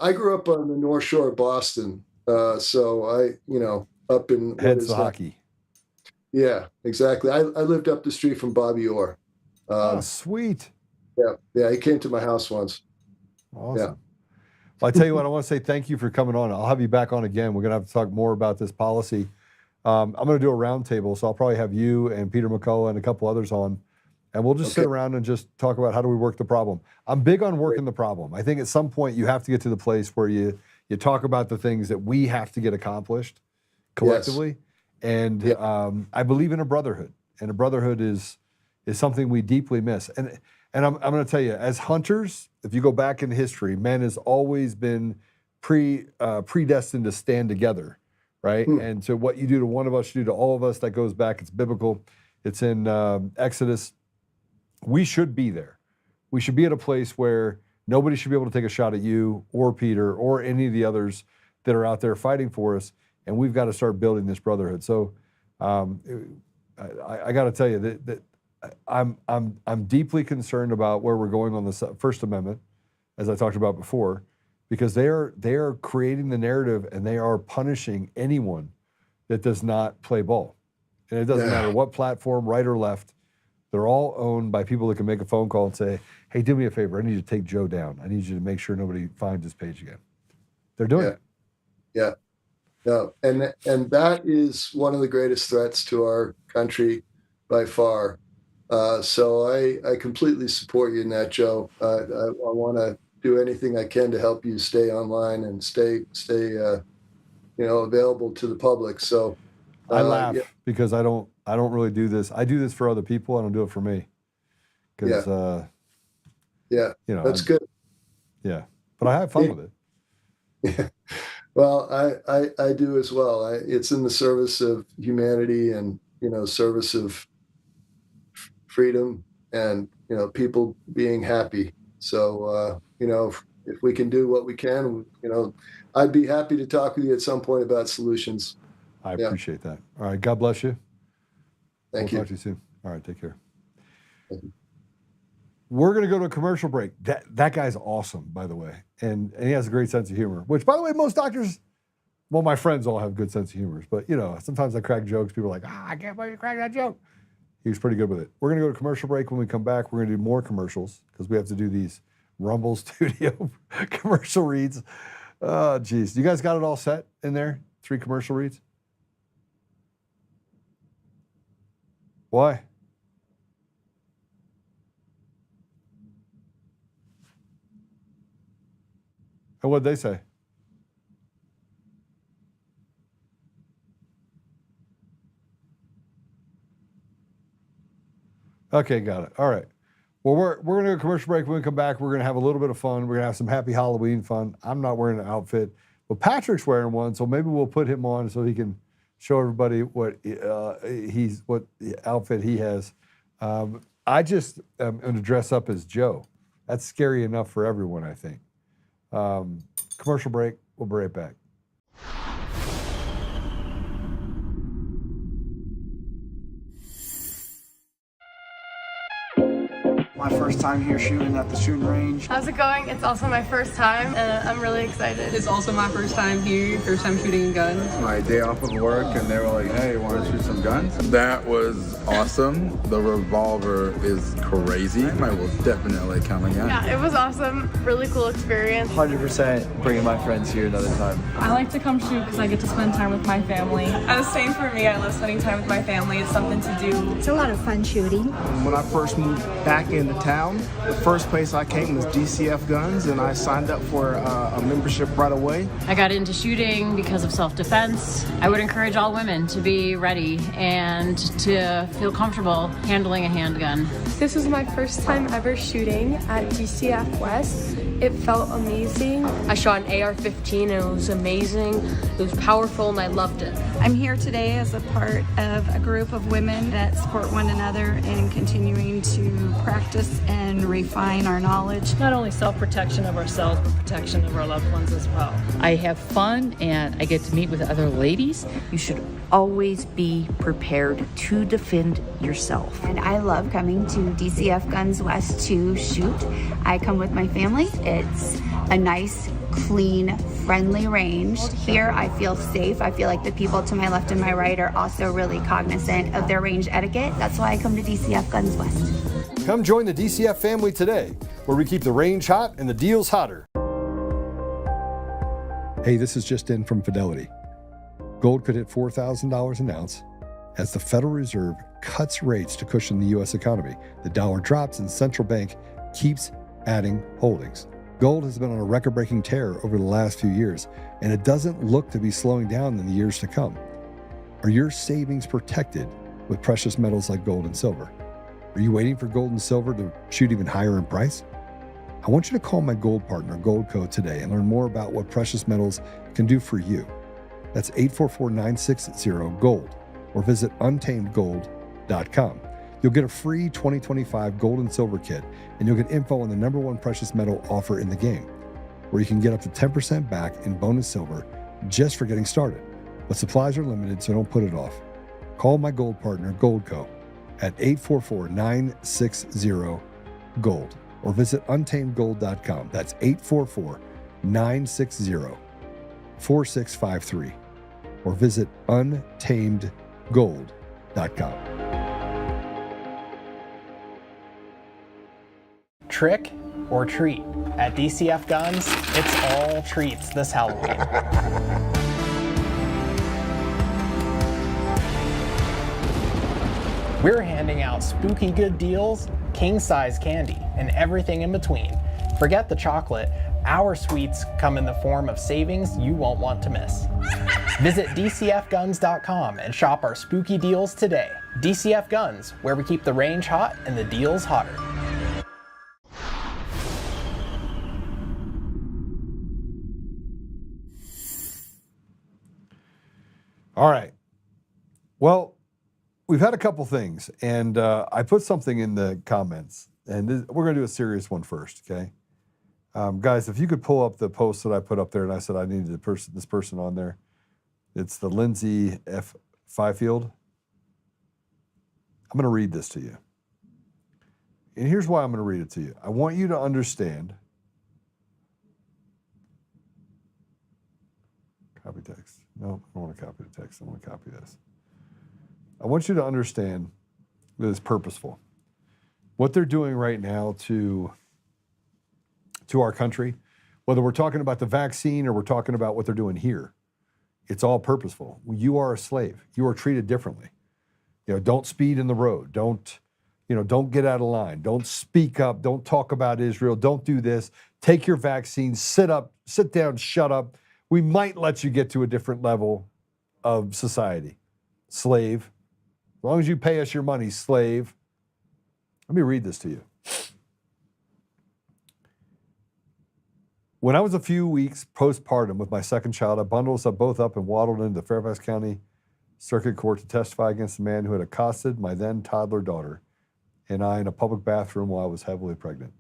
Speaker 15: I grew up on the North Shore of Boston, so up in
Speaker 1: Hence the hockey.
Speaker 15: Yeah, exactly. I lived up the street from Bobby Orr.
Speaker 1: Oh, sweet.
Speaker 15: Yeah, he came to my house once.
Speaker 1: Awesome.
Speaker 15: Yeah.
Speaker 1: Well, I tell you what, I want to say thank you for coming on. I'll have you back on again. We're going to have to talk more about this policy. I'm going to do a roundtable, so I'll probably have you and Peter McCullough and a couple others on, and we'll just sit around and just talk about how do we work the problem. I'm big on working the problem. I think at some point you have to get to the place where you talk about the things that we have to get accomplished collectively. Yes. And I believe in a brotherhood, and a brotherhood is something we deeply miss. And I'm going to tell you, as hunters, if you go back in history, man has always been predestined to stand together, right? And so what you do to one of us, you do to all of us. That goes back. It's biblical. It's in Exodus. We should be there. We should be at a place where nobody should be able to take a shot at you or Peter or any of the others that are out there fighting for us. And we've got to start building this brotherhood. So I got to tell you that I'm deeply concerned about where we're going on the First Amendment, as I talked about before, because they are creating the narrative and they are punishing anyone that does not play ball. And it doesn't matter what platform, right or left. They're all owned by people that can make a phone call and say, "Hey, do me a favor. I need you to take Joe down. I need you to make sure nobody finds his page again." They're doing it.
Speaker 15: Yeah. No, and that is one of the greatest threats to our country by far. So I completely support you in that, Joe. I want to do anything I can to help you stay online and stay available to the public. So
Speaker 1: I laugh because I don't really do this. I do this for other people. I don't do it for me. Because
Speaker 15: that's good.
Speaker 1: Yeah, but I have fun with it.
Speaker 15: Yeah. Well, I do as well. It's in the service of humanity and, service of freedom and, people being happy. So, if we can do what we can, I'd be happy to talk with you at some point about solutions.
Speaker 1: I appreciate that. All right. God bless you.
Speaker 15: Thank you.
Speaker 1: Talk to you soon. All right. Take care.
Speaker 15: Thank you.
Speaker 1: We're going to go to a commercial break. That guy's awesome, by the way. And he has a great sense of humor, which, by the way, most doctors, well, my friends all have good sense of humor. But, sometimes I crack jokes. People are like, I can't believe you cracked that joke. He was pretty good with it. We're going to go to commercial break. When we come back, we're going to do more commercials because we have to do these Rumble Studio commercial reads. Oh, geez. You guys got it all set in there? 3 commercial reads? Why? And what'd they say? Okay, got it. All right. Well, we're going to do a commercial break. When we come back, we're going to have a little bit of fun. We're going to have some happy Halloween fun. I'm not wearing an outfit, but Patrick's wearing one, so maybe we'll put him on so he can show everybody what outfit he has. I just am going to dress up as Joe. That's scary enough for everyone, I think. Commercial break. We'll be right back.
Speaker 16: My first time here shooting at the shooting range.
Speaker 17: How's it going? It's also my first time, and I'm really excited.
Speaker 18: It's also my first time here, first time shooting guns.
Speaker 19: My day off of work, and they were like, hey, you want to shoot some guns? That was awesome. The revolver is crazy. I will definitely come again.
Speaker 17: Yeah, it was awesome. Really cool experience.
Speaker 16: 100% bringing my friends here another time.
Speaker 18: I like to come shoot because I get to spend time with my family. Same for me. I love spending time with my family. It's something to do.
Speaker 20: It's a lot of fun shooting.
Speaker 16: When I first moved back into town, the first place I came was DCF Guns, and I signed up for a membership right away.
Speaker 21: I got into shooting because of self-defense. I would encourage all women to be ready and to feel comfortable handling a handgun.
Speaker 17: This was my first time ever shooting at DCF West. It felt amazing. I shot an AR-15 and it was amazing. It was powerful and I loved it.
Speaker 22: I'm here today as a part of a group of women that support one another in continuing to practice and refine our knowledge.
Speaker 18: Not only self-protection of ourselves, but protection of our loved ones as well.
Speaker 23: I have fun and I get to meet with other ladies.
Speaker 24: You should always be prepared to defend yourself.
Speaker 25: And I love coming to DCF Guns West to shoot. I come with my family. It's a nice, clean, friendly range. Here I feel safe. I feel like the people to my left and my right are also really cognizant of their range etiquette. That's why I come to DCF Guns West.
Speaker 1: Come join the DCF family today, where we keep the range hot and the deals hotter. Hey, this is just in from Fidelity. Gold could hit $4,000 an ounce as the Federal Reserve cuts rates to cushion the U.S. economy. The dollar drops and central bank keeps adding holdings. Gold has been on a record-breaking tear over the last few years, and it doesn't look to be slowing down in the years to come. Are your savings protected with precious metals like gold and silver? Are you waiting for gold and silver to shoot even higher in price? I want you to call my gold partner, Goldco, today and learn more about what precious metals can do for you. That's 844-960-GOLD or visit untamedgold.com. You'll get a free 2025 gold and silver kit, and you'll get info on the #1 precious metal offer in the game, where you can get up to 10% back in bonus silver just for getting started. But supplies are limited, so don't put it off. Call my gold partner, Goldco, at 844-960-GOLD or visit untamedgold.com. That's 844-960-4653 or visit untamedgold.com.
Speaker 26: Trick or treat? At DCF Guns, it's all treats this Halloween. We're handing out spooky good deals, king-size candy, and everything in between. Forget the chocolate. Our sweets come in the form of savings you won't want to miss. Visit DCFguns.com and shop our spooky deals today. DCF Guns, where we keep the range hot and the deals hotter.
Speaker 1: All right. Well, we've had a couple things, and I put something in the comments, and we're going to do a serious one first, okay? Guys, if you could pull up the post that I put up there, and I said I needed this person on there. It's the Lindsay F. Fifield. I'm going to read this to you. And here's why I'm going to read it to you. I want you to understand. Copy text. No, I don't want to copy the text. I want to copy this. I want you to understand that it's purposeful. What they're doing right now to our country, whether we're talking about the vaccine or we're talking about what they're doing here, it's all purposeful. You are a slave. You are treated differently. Don't speed in the road. Don't get out of line. Don't speak up. Don't talk about Israel. Don't do this. Take your vaccine. Sit up. Sit down. Shut up. We might let you get to a different level of society. Slave. As long as you pay us your money, slave. Let me read this to you. When I was a few weeks postpartum with my second child, I bundled us both up and waddled into the Fairfax County Circuit Court to testify against the man who had accosted my then toddler daughter and I in a public bathroom while I was heavily pregnant.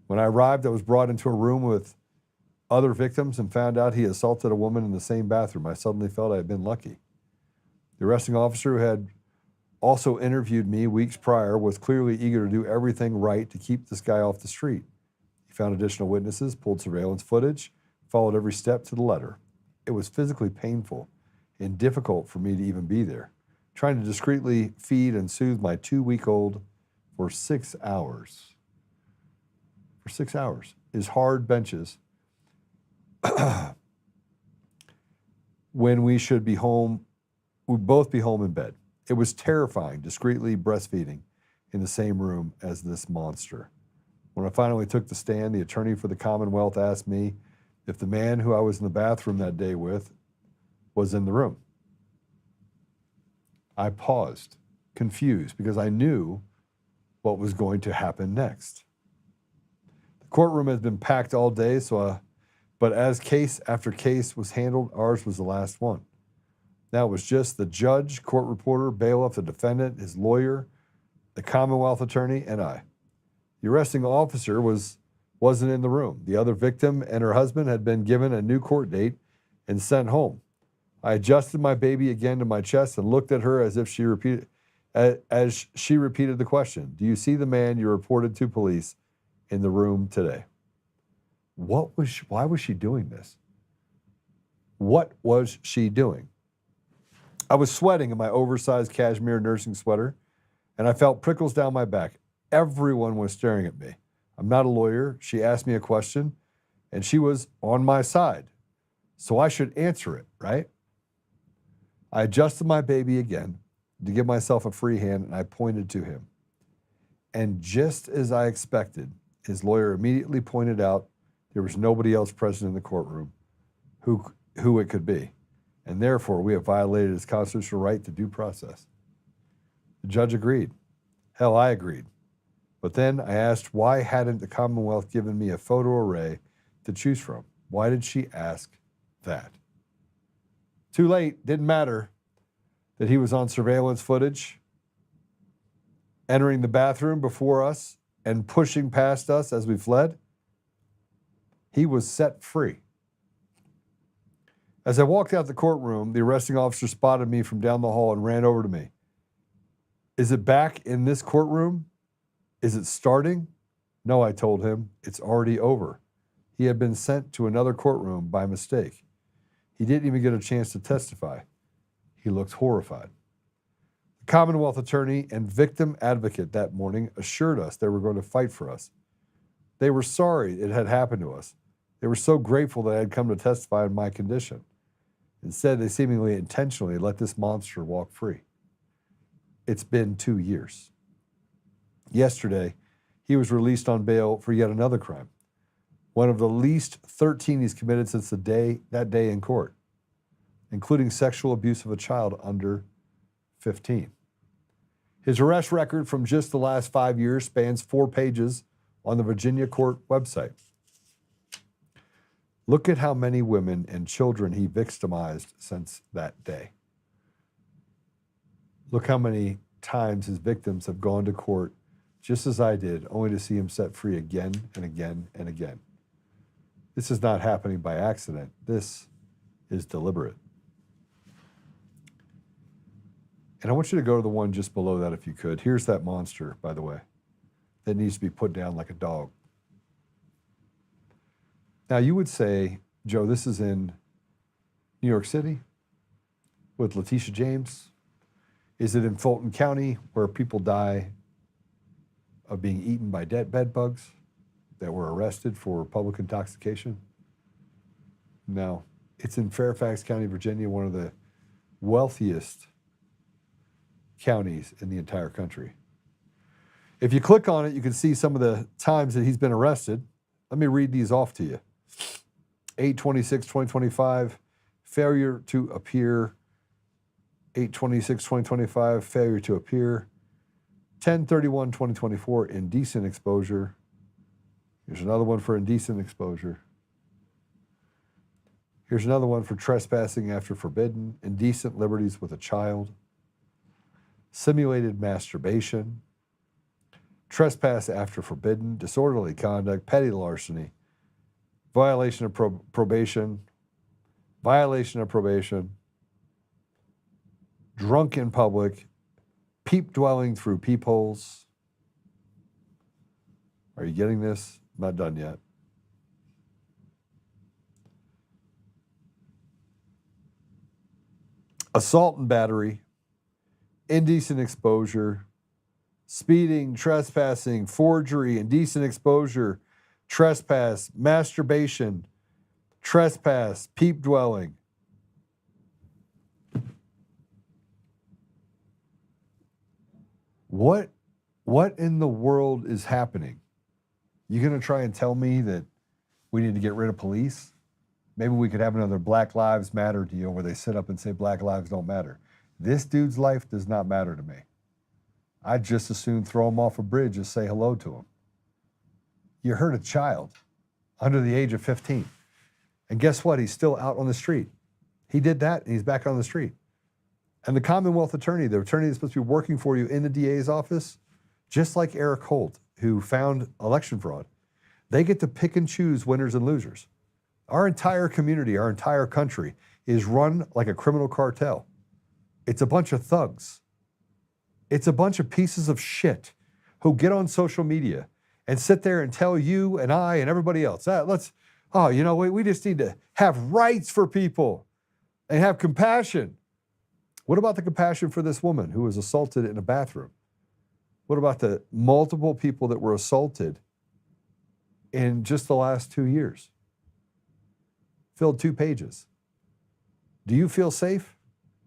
Speaker 1: When I arrived, I was brought into a room with other victims and found out he assaulted a woman in the same bathroom. I suddenly felt I had been lucky. The arresting officer who had also interviewed me weeks prior was clearly eager to do everything right to keep this guy off the street. He found additional witnesses, pulled surveillance footage, followed every step to the letter. It was physically painful and difficult for me to even be there, trying to discreetly feed and soothe my 2-week-old for 6 hours. For 6 hours is hard benches when we should be home, we'd both be home in bed. It was terrifying, discreetly breastfeeding in the same room as this monster. When I finally took the stand, the attorney for the Commonwealth asked me if the man who I was in the bathroom that day with was in the room. I paused, confused, because I knew what was going to happen next. The courtroom has been packed all day, but as case after case was handled, ours was the last one. Now it was just the judge, court reporter, bailiff, the defendant, his lawyer, the Commonwealth attorney, and I. The arresting officer wasn't in the room. The other victim and her husband had been given a new court date and sent home. I adjusted my baby again to my chest and looked at her as she repeated the question. Do you see the man you reported to police in the room today? Why was she doing this? What was she doing? I was sweating in my oversized cashmere nursing sweater, and I felt prickles down my back. Everyone was staring at me. I'm not a lawyer. She asked me a question, and she was on my side, so I should answer it, right? I adjusted my baby again to give myself a free hand, and I pointed to him. And just as I expected, his lawyer immediately pointed out there was nobody else present in the courtroom who it could be, and therefore we have violated his constitutional right to due process. The judge agreed. Hell, I agreed. But then I asked, why hadn't the Commonwealth given me a photo array to choose from? Why did she ask that? Too late, didn't matter that he was on surveillance footage, entering the bathroom before us and pushing past us as we fled. He was set free. As I walked out the courtroom, the arresting officer spotted me from down the hall and ran over to me. Is it back in this courtroom? Is it starting? No, I told him. It's already over. He had been sent to another courtroom by mistake. He didn't even get a chance to testify. He looked horrified. The Commonwealth attorney and victim advocate that morning assured us they were going to fight for us. They were sorry it had happened to us. They were so grateful that I had come to testify in my condition. Instead, they seemingly intentionally let this monster walk free. It's been 2 years. Yesterday, he was released on bail for yet another crime, one of the least 13 he's committed since that day in court, including sexual abuse of a child under 15. His arrest record from just the last 5 years spans 4 pages on the Virginia court website. Look at how many women and children he victimized since that day. Look how many times his victims have gone to court just as I did, only to see him set free again and again and again. This is not happening by accident. This is deliberate. And I want you to go to the one just below that if you could. Here's that monster, by the way, that needs to be put down like a dog. Now, you would say, Joe, this is in New York City with Letitia James. Is it in Fulton County where people die of being eaten by bed bugs that were arrested for public intoxication? No, it's in Fairfax County, Virginia, one of the wealthiest counties in the entire country. If you click on it, you can see some of the times that he's been arrested. Let me read these off to you. 8/26/2025, failure to appear. 8/26/2025, failure to appear. 10/31/2024, indecent exposure. Here's another one for indecent exposure. Here's another one for trespassing after forbidden, indecent liberties with a child, simulated masturbation, trespass after forbidden, disorderly conduct, petty larceny, violation of probation, drunk in public, peep dwelling through peepholes. Are you getting this? Not done yet. Assault and battery, indecent exposure, speeding, trespassing, forgery, indecent exposure, trespass, masturbation, trespass, peep dwelling. What in the world is happening? You gonna try and tell me that we need to get rid of police? Maybe we could have another Black Lives Matter deal where they sit up and say Black lives don't matter. This dude's life does not matter to me. I'd just as soon throw him off a bridge as say hello to him. You hurt a child under the age of 15. And guess what? He's still out on the street. He did that and he's back on the street. And the Commonwealth attorney, the attorney that's supposed to be working for you in the DA's office, just like Eric Holt, who found election fraud, they get to pick and choose winners and losers. Our entire community, our entire country is run like a criminal cartel. It's a bunch of thugs. It's a bunch of pieces of shit who get on social media and sit there and tell you and I and everybody else, we just need to have rights for people and have compassion. What about the compassion for this woman who was assaulted in a bathroom? What about the multiple people that were assaulted in just the last 2 years? Filled 2 pages. Do you feel safe?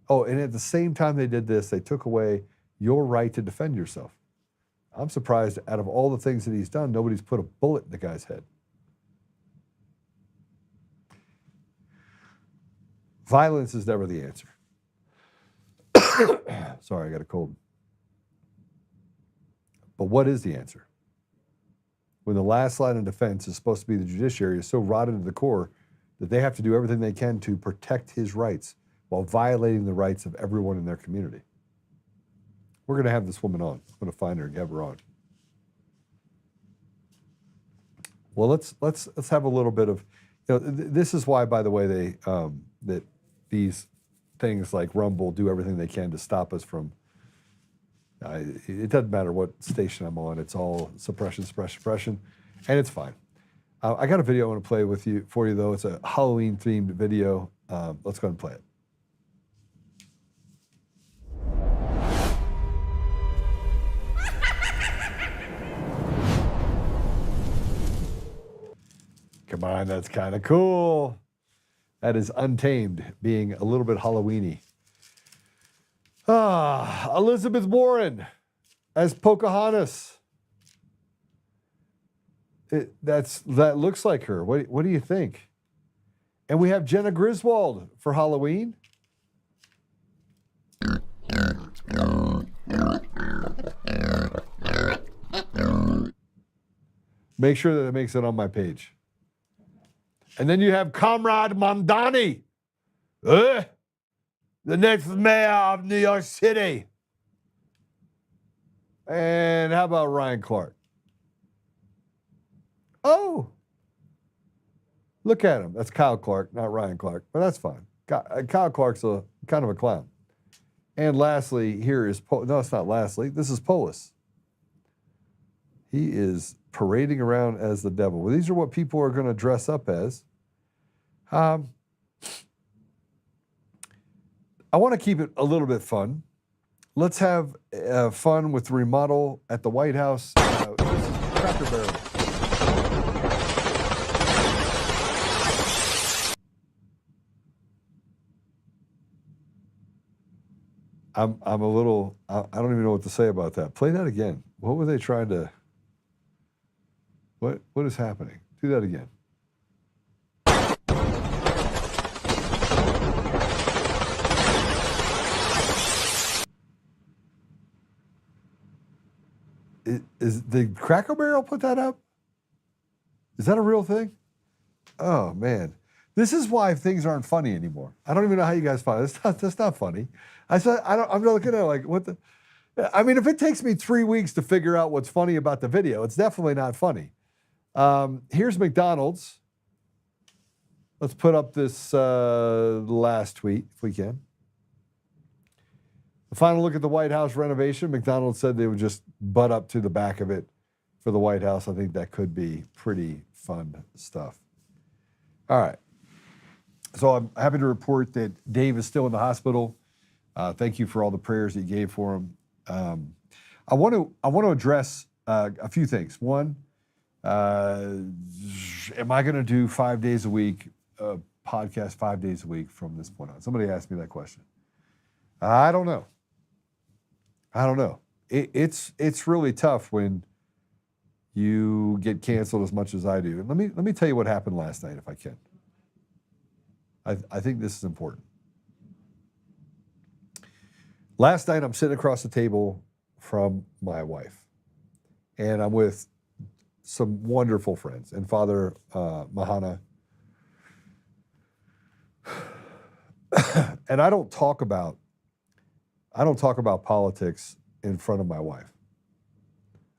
Speaker 1: Oh, and at the same time they did this, they took away your right to defend yourself. I'm surprised out of all the things that he's done, nobody's put a bullet in the guy's head. Violence is never the answer. Sorry, I got a cold. But what is the answer? When the last line of defense is supposed to be the judiciary is so rotten to the core that they have to do everything they can to protect his rights while violating the rights of everyone in their community. We're going to have this woman on. I'm going to find her and have her on. Well, let's have a little bit of, this is why, by the way, they that these things like Rumble do everything they can to stop us from. It doesn't matter what station I'm on. It's all suppression, and it's fine. I got a video I want to play for you though. It's a Halloween-themed video. Let's go ahead and play it. Come on, that's kind of cool. That is Untamed, being a little bit Halloween-y. Elizabeth Warren as Pocahontas. That looks like her. What do you think? And we have Jenna Griswold for Halloween. Make sure that it makes it on my page. And then you have Comrade Mamdani, the next mayor of New York City. And how about Ryan Clark? Oh, look at him. That's Kyle Clark, not Ryan Clark, but that's fine. Kyle Clark's a kind of a clown. And lastly, here is, no, it's not lastly, this is Polis. He is parading around as the devil. Well, these are what people are going to dress up as. I want to keep it a little bit fun. Let's have fun with the remodel at the White House. This is Cracker Barrel. I'm a little, I don't even know what to say about that. Play that again. What were they trying to, what is happening? Do that again. Did Cracker Barrel put that up? Is that a real thing? Oh man, this is why things aren't funny anymore. I don't even know how you guys find it. That's not funny. I'm not looking at it like what the. I mean, if it takes me 3 weeks to figure out what's funny about the video, it's definitely not funny. Here's McDonald's. Let's put up this last tweet if we can. The final look at the White House renovation. McDonald's said they would just butt up to the back of it for the White House. I think that could be pretty fun stuff. All right. So I'm happy to report that Dave is still in the hospital. Thank you for all the prayers that you gave for him. I want to address a few things. One, am I going to do 5 days a week, podcast 5 days a week from this point on? Somebody asked me that question. I don't know. It's really tough when you get canceled as much as I do. Let me tell you what happened last night, if I can. I think this is important. Last night, I'm sitting across the table from my wife, and I'm with some wonderful friends and Father Mahana. And I don't talk about politics in front of my wife.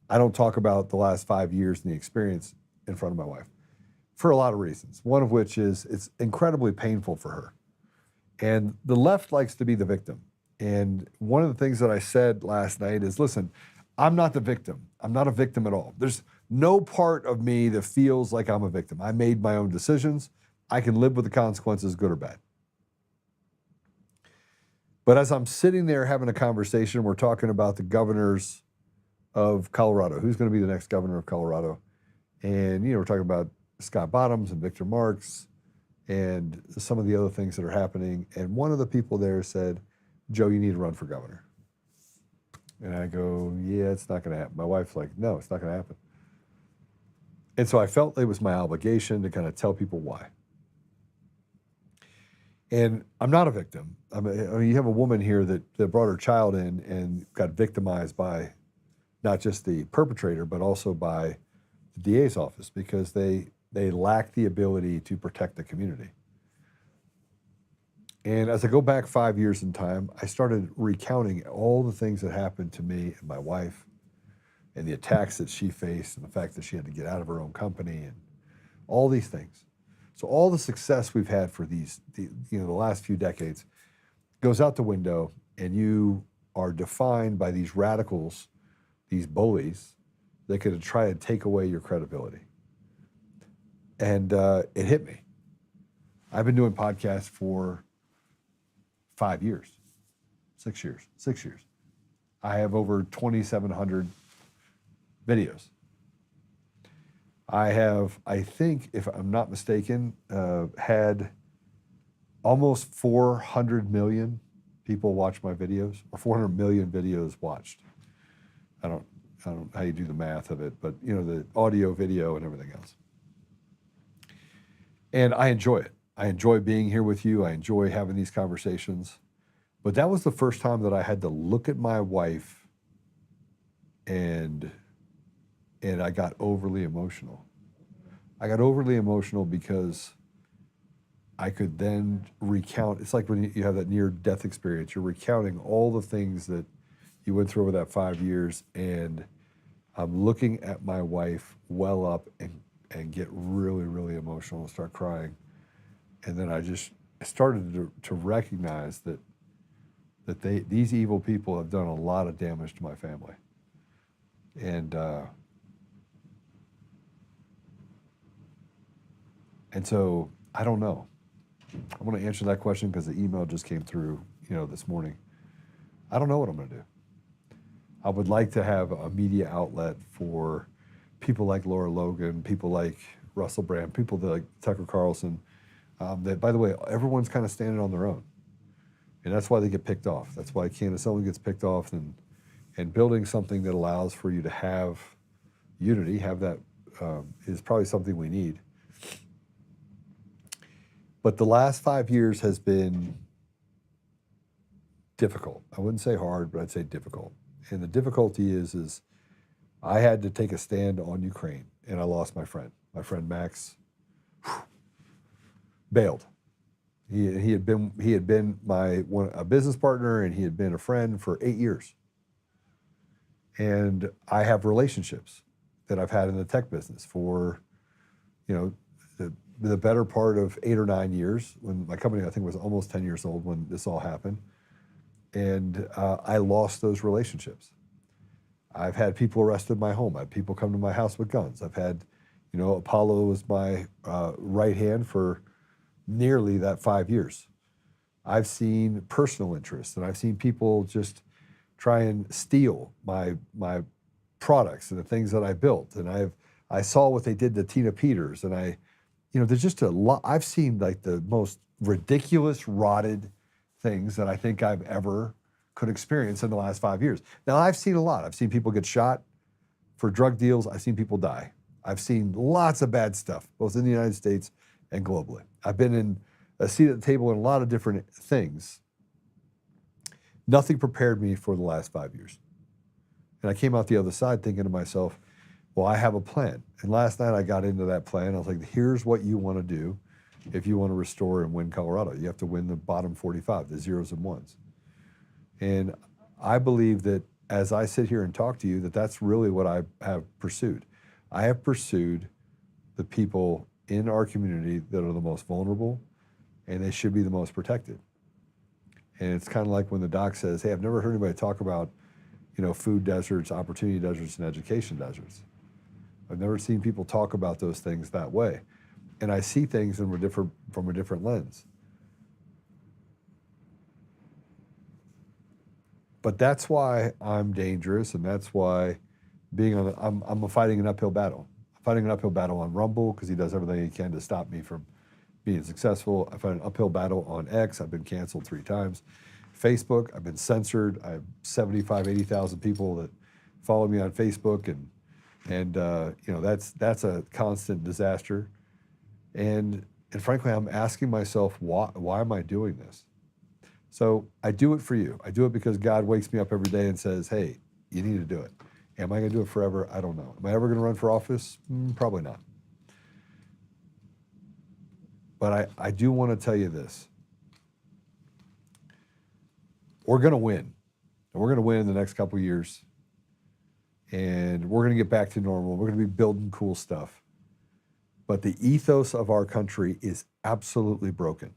Speaker 1: I don't talk about the last 5 years and the experience in front of my wife for a lot of reasons. One of which is it's incredibly painful for her. And the left likes to be the victim. And one of the things that I said last night is, listen, I'm not the victim. I'm not a victim at all. There's no part of me that feels like I'm a victim. I made my own decisions. I can live with the consequences, good or bad. But as I'm sitting there having a conversation, we're talking about the governors of Colorado. Who's going to be the next governor of Colorado? And, we're talking about Scott Bottoms and Victor Marks and some of the other things that are happening. And one of the people there said, Joe, you need to run for governor. And I go, yeah, it's not going to happen. My wife's like, no, it's not going to happen. And so I felt it was my obligation to kind of tell people why. And I'm not a victim. I mean, you have a woman here that brought her child in and got victimized by not just the perpetrator, but also by the DA's office because they lack the ability to protect the community. And as I go back 5 years in time, I started recounting all the things that happened to me and my wife and the attacks that she faced and the fact that she had to get out of her own company and all these things. So all the success we've had for the last few decades goes out the window, and you are defined by these radicals, these bullies that could try to take away your credibility. And it hit me. I've been doing podcasts for 5 years, 6 years. I have over 2,700 videos. I have, I think, if I'm not mistaken, had almost 400 million people watch my videos, or 400 million videos watched. I don't know how you do the math of it, but the audio, video, and everything else. And I enjoy it. I enjoy being here with you. I enjoy having these conversations. But that was the first time that I had to look at my wife and I got overly emotional. I got overly emotional because I could then recount. It's like when you have that near-death experience. You're recounting all the things that you went through over that 5 years, and I'm looking at my wife well up and get really, really emotional and start crying. And then I started to recognize that these evil people have done a lot of damage to my family. And so I don't know. I want to answer that question because the email just came through, this morning. I don't know what I'm going to do. I would like to have a media outlet for people like Laura Logan, people like Russell Brand, people like Tucker Carlson, that, by the way, everyone's kind of standing on their own. And that's why they get picked off. That's why Candace Owens gets picked off, and building something that allows for you to have unity, have that is probably something we need. But the last 5 years has been difficult. I wouldn't say hard, but I'd say difficult. And the difficulty is I had to take a stand on Ukraine, and I lost my friend. My friend Max bailed. He had been a business partner, and he had been a friend for 8 years. And I have relationships that I've had in the tech business for, the better part of 8 or 9 years. When my company, I think, was almost 10 years old when this all happened, and I lost those relationships. I've had people arrested in my home. I had people come to my house with guns. I've had, Apollo was my right hand for nearly that 5 years. I've seen personal interests, and I've seen people just try and steal my products and the things that I built. And I saw what they did to Tina Peters, and there's just a lot. I've seen like the most ridiculous, rotted things that I think I've ever could experience in the last 5 years. Now, I've seen a lot. I've seen people get shot for drug deals. I've seen people die. I've seen lots of bad stuff, both in the United States and globally. I've been in a seat at the table in a lot of different things. Nothing prepared me for the last 5 years. And I came out the other side thinking to myself, well, I have a plan. And last night I got into that plan. I was like, here's what you want to do if you want to restore and win Colorado. You have to win the bottom 45, the zeros and ones. And I believe that as I sit here and talk to you, that's really what I have pursued. I have pursued the people in our community that are the most vulnerable, and they should be the most protected. And it's kind of like when the doc says, hey, I've never heard anybody talk about, food deserts, opportunity deserts, and education deserts. I've never seen people talk about those things that way. And I see things from a different lens. But that's why I'm dangerous, and that's why I'm fighting an uphill battle. I'm fighting an uphill battle on Rumble because he does everything he can to stop me from being successful. I fight an uphill battle on X. I've been canceled 3 times. Facebook, I've been censored. I have 80,000 people that follow me on Facebook, and that's a constant disaster. And frankly, I'm asking myself, why am I doing this? So I do it for you. I do it because God wakes me up every day and says, hey, you need to do it. Am I going to do it forever? I don't know. Am I ever going to run for office? Probably not. But I do want to tell you this. We're going to win. And we're going to win in the next couple of years. And we're going to get back to normal. We're going to be building cool stuff. But the ethos of our country is absolutely broken.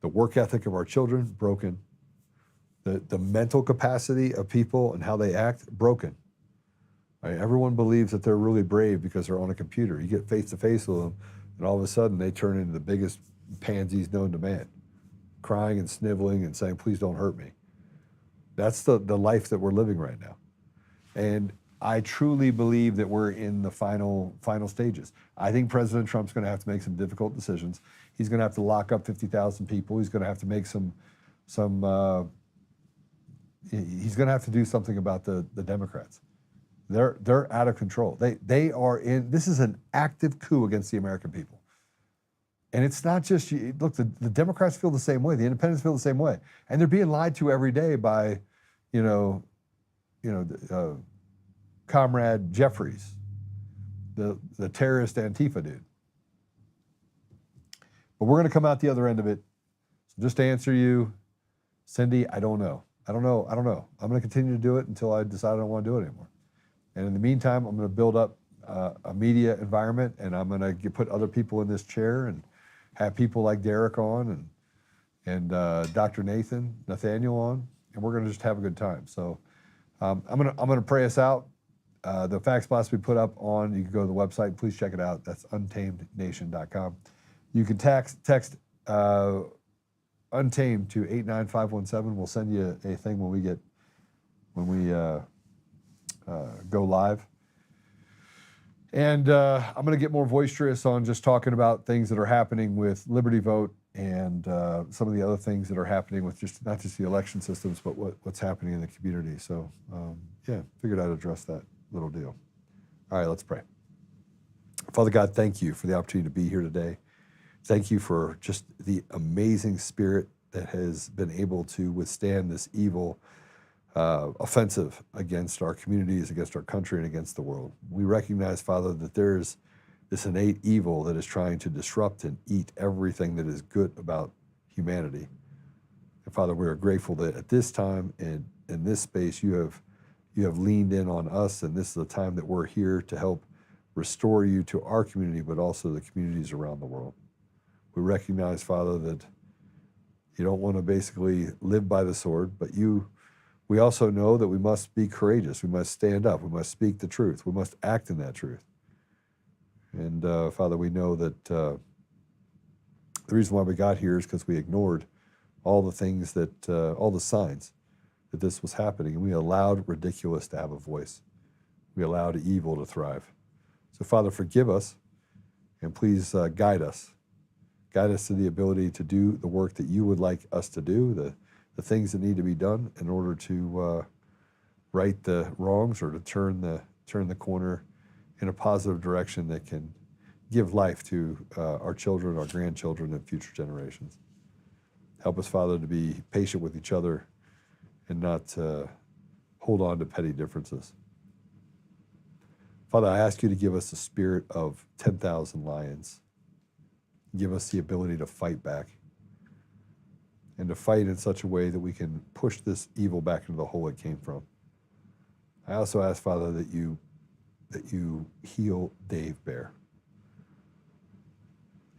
Speaker 1: The work ethic of our children, broken. The mental capacity of people and how they act, broken. Right? Everyone believes that they're really brave because they're on a computer. You get face to face with them, and all of a sudden they turn into the biggest pansies known to man, crying and sniveling and saying, please don't hurt me. That's the life that we're living right now. And I truly believe that we're in the final stages. I think President Trump's going to have to make some difficult decisions. He's going to have to lock up 50,000 people. He's going to have to make he's going to have to do something about the Democrats. They're out of control. They are in. This is an active coup against the American people. And it's not just, look, the Democrats feel the same way. The independents feel the same way. And they're being lied to every day by, Comrade Jeffries, the terrorist Antifa dude. But we're going to come out the other end of it. So just to answer you, Cindy, I don't know. I'm going to continue to do it until I decide I don't want to do it anymore. And in the meantime, I'm going to build up a media environment, and I'm going to put other people in this chair and have people like Derek on and Dr. Nathaniel on, and we're going to just have a good time. So I'm going to pray us out. The fax box we put up on, you can go to the website, please check it out. That's untamednation.com. You can text Untamed to 89517. We'll send you a thing when we go live. And I'm going to get more boisterous on just talking about things that are happening with Liberty Vote and some of the other things that are happening with not just the election systems, but what's happening in the community. So figured I'd address that little deal. All right, let's pray. Father God, thank you for the opportunity to be here today. Thank you for just the amazing spirit that has been able to withstand this evil offensive against our communities, against our country, and against the world. We recognize, Father, that there is this innate evil that is trying to disrupt and eat everything that is good about humanity. And Father, we are grateful that at this time and in this space, you have leaned in on us, and this is the time that we're here to help restore you to our community, but also the communities around the world. We recognize, Father, that you don't want to basically live by the sword, but we also know that we must be courageous. We must stand up. We must speak the truth. We must act in that truth. And Father, we know that the reason why we got here is because we ignored all the things that, all the signs that this was happening, and we allowed ridiculous to have a voice. We allowed evil to thrive. So Father, forgive us, and please guide us. Guide us to the ability to do the work that you would like us to do, the things that need to be done in order to right the wrongs or to turn the corner in a positive direction that can give life to our children, our grandchildren, and future generations. Help us, Father, to be patient with each other and not hold on to petty differences. Father, I ask you to give us the spirit of 10,000 lions. Give us the ability to fight back and to fight in such a way that we can push this evil back into the hole it came from. I also ask, Father, that you heal Dave Bear.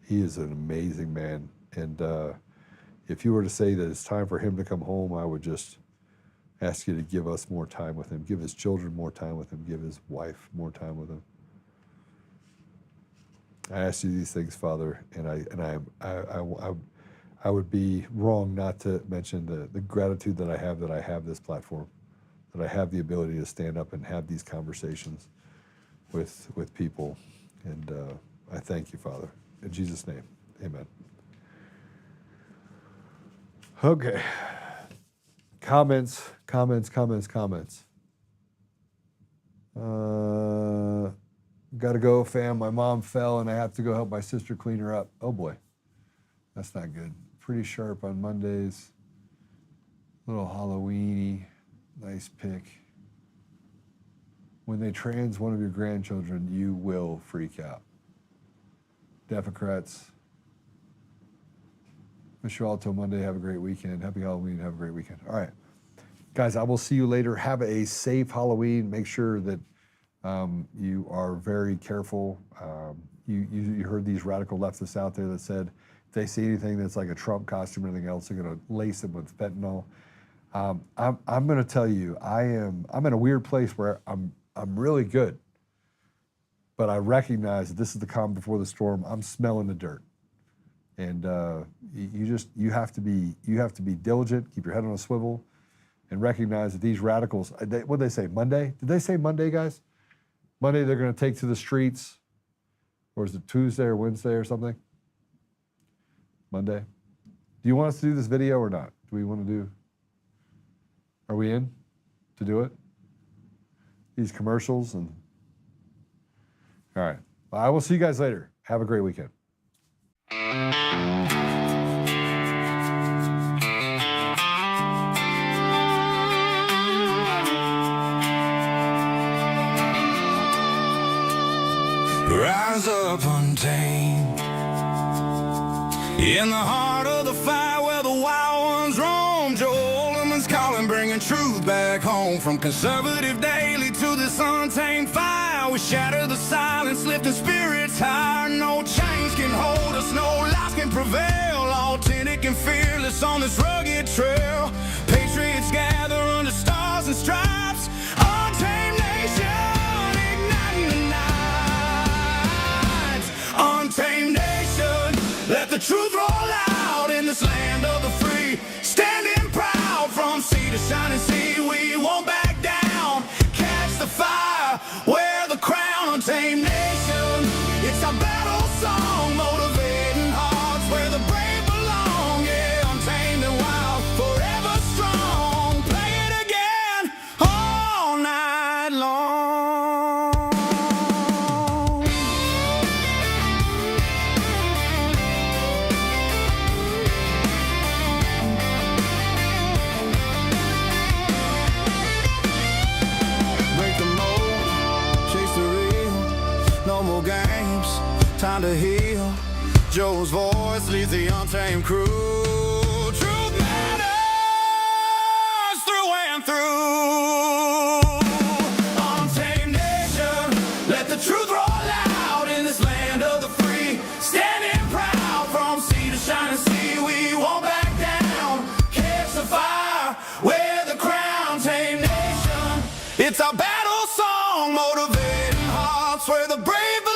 Speaker 1: He is an amazing man, and if you were to say that it's time for him to come home, I would just ask you to give us more time with him, give his children more time with him, give his wife more time with him. I ask you these things, Father, and I would be wrong not to mention the gratitude that I have this platform, that I have the ability to stand up and have these conversations with people. And I thank you, Father. In Jesus' name, amen. Okay. Comments. Gotta go, fam. My mom fell and I have to go help my sister clean her up. Oh boy, that's not good. Pretty sharp on Mondays. Little Halloween-y. Nice pick. When they trans one of your grandchildren, you will freak out. Democrats. Wish you all till Monday. Have a great weekend. Happy Halloween. Have a great weekend. All right. Guys, I will see you later. Have a safe Halloween. Make sure that you are very careful. You heard these radical leftists out there that said if they see anything that's like a Trump costume or anything else, they're going to lace it with fentanyl. I'm going to tell you, I'm in a weird place where I'm really good, but I recognize that this is the calm before the storm. I'm smelling the dirt, and you have to be diligent. Keep your head on a swivel, and recognize that these radicals. What did they say? Monday? Did they say Monday, guys? Monday they're going to take to the streets, or is it Tuesday or Wednesday or something? Monday. Do you want us to do this video or not? Do we want to do? Are we in to do it? These commercials and. All right. Well, I will see you guys later. Have a great weekend.
Speaker 2: Rise up untamed in the heart of the fight where the wild ones roam. Joe Oltmann's calling, bringing truth back home. From conservative daily to this untamed fire, we shatter the silence, lifting spirits higher. No chains can hold us, no lies can prevail. Authentic and fearless on this rugged trail. Patriots gather under stars and stripes. Untamed nation, igniting the night. Untamed nation, let the truth roll out in this land of the free. Standing proud from sea to shining sea, we won't back down. Catch the fire, wear the crown. Untamed nation, it's our battle song, motivating hearts where the brave belong. Yeah, untamed and wild, forever strong. Play it again all night. find a heel. Joe's voice leads the untamed crew. Truth matters through and through. Untamed nation, let the truth roll out in this land of the free. Standing proud from sea to shining sea, we won't back down. Catch the fire, wear the crown. Tame nation, it's our battle song, motivating hearts where the brave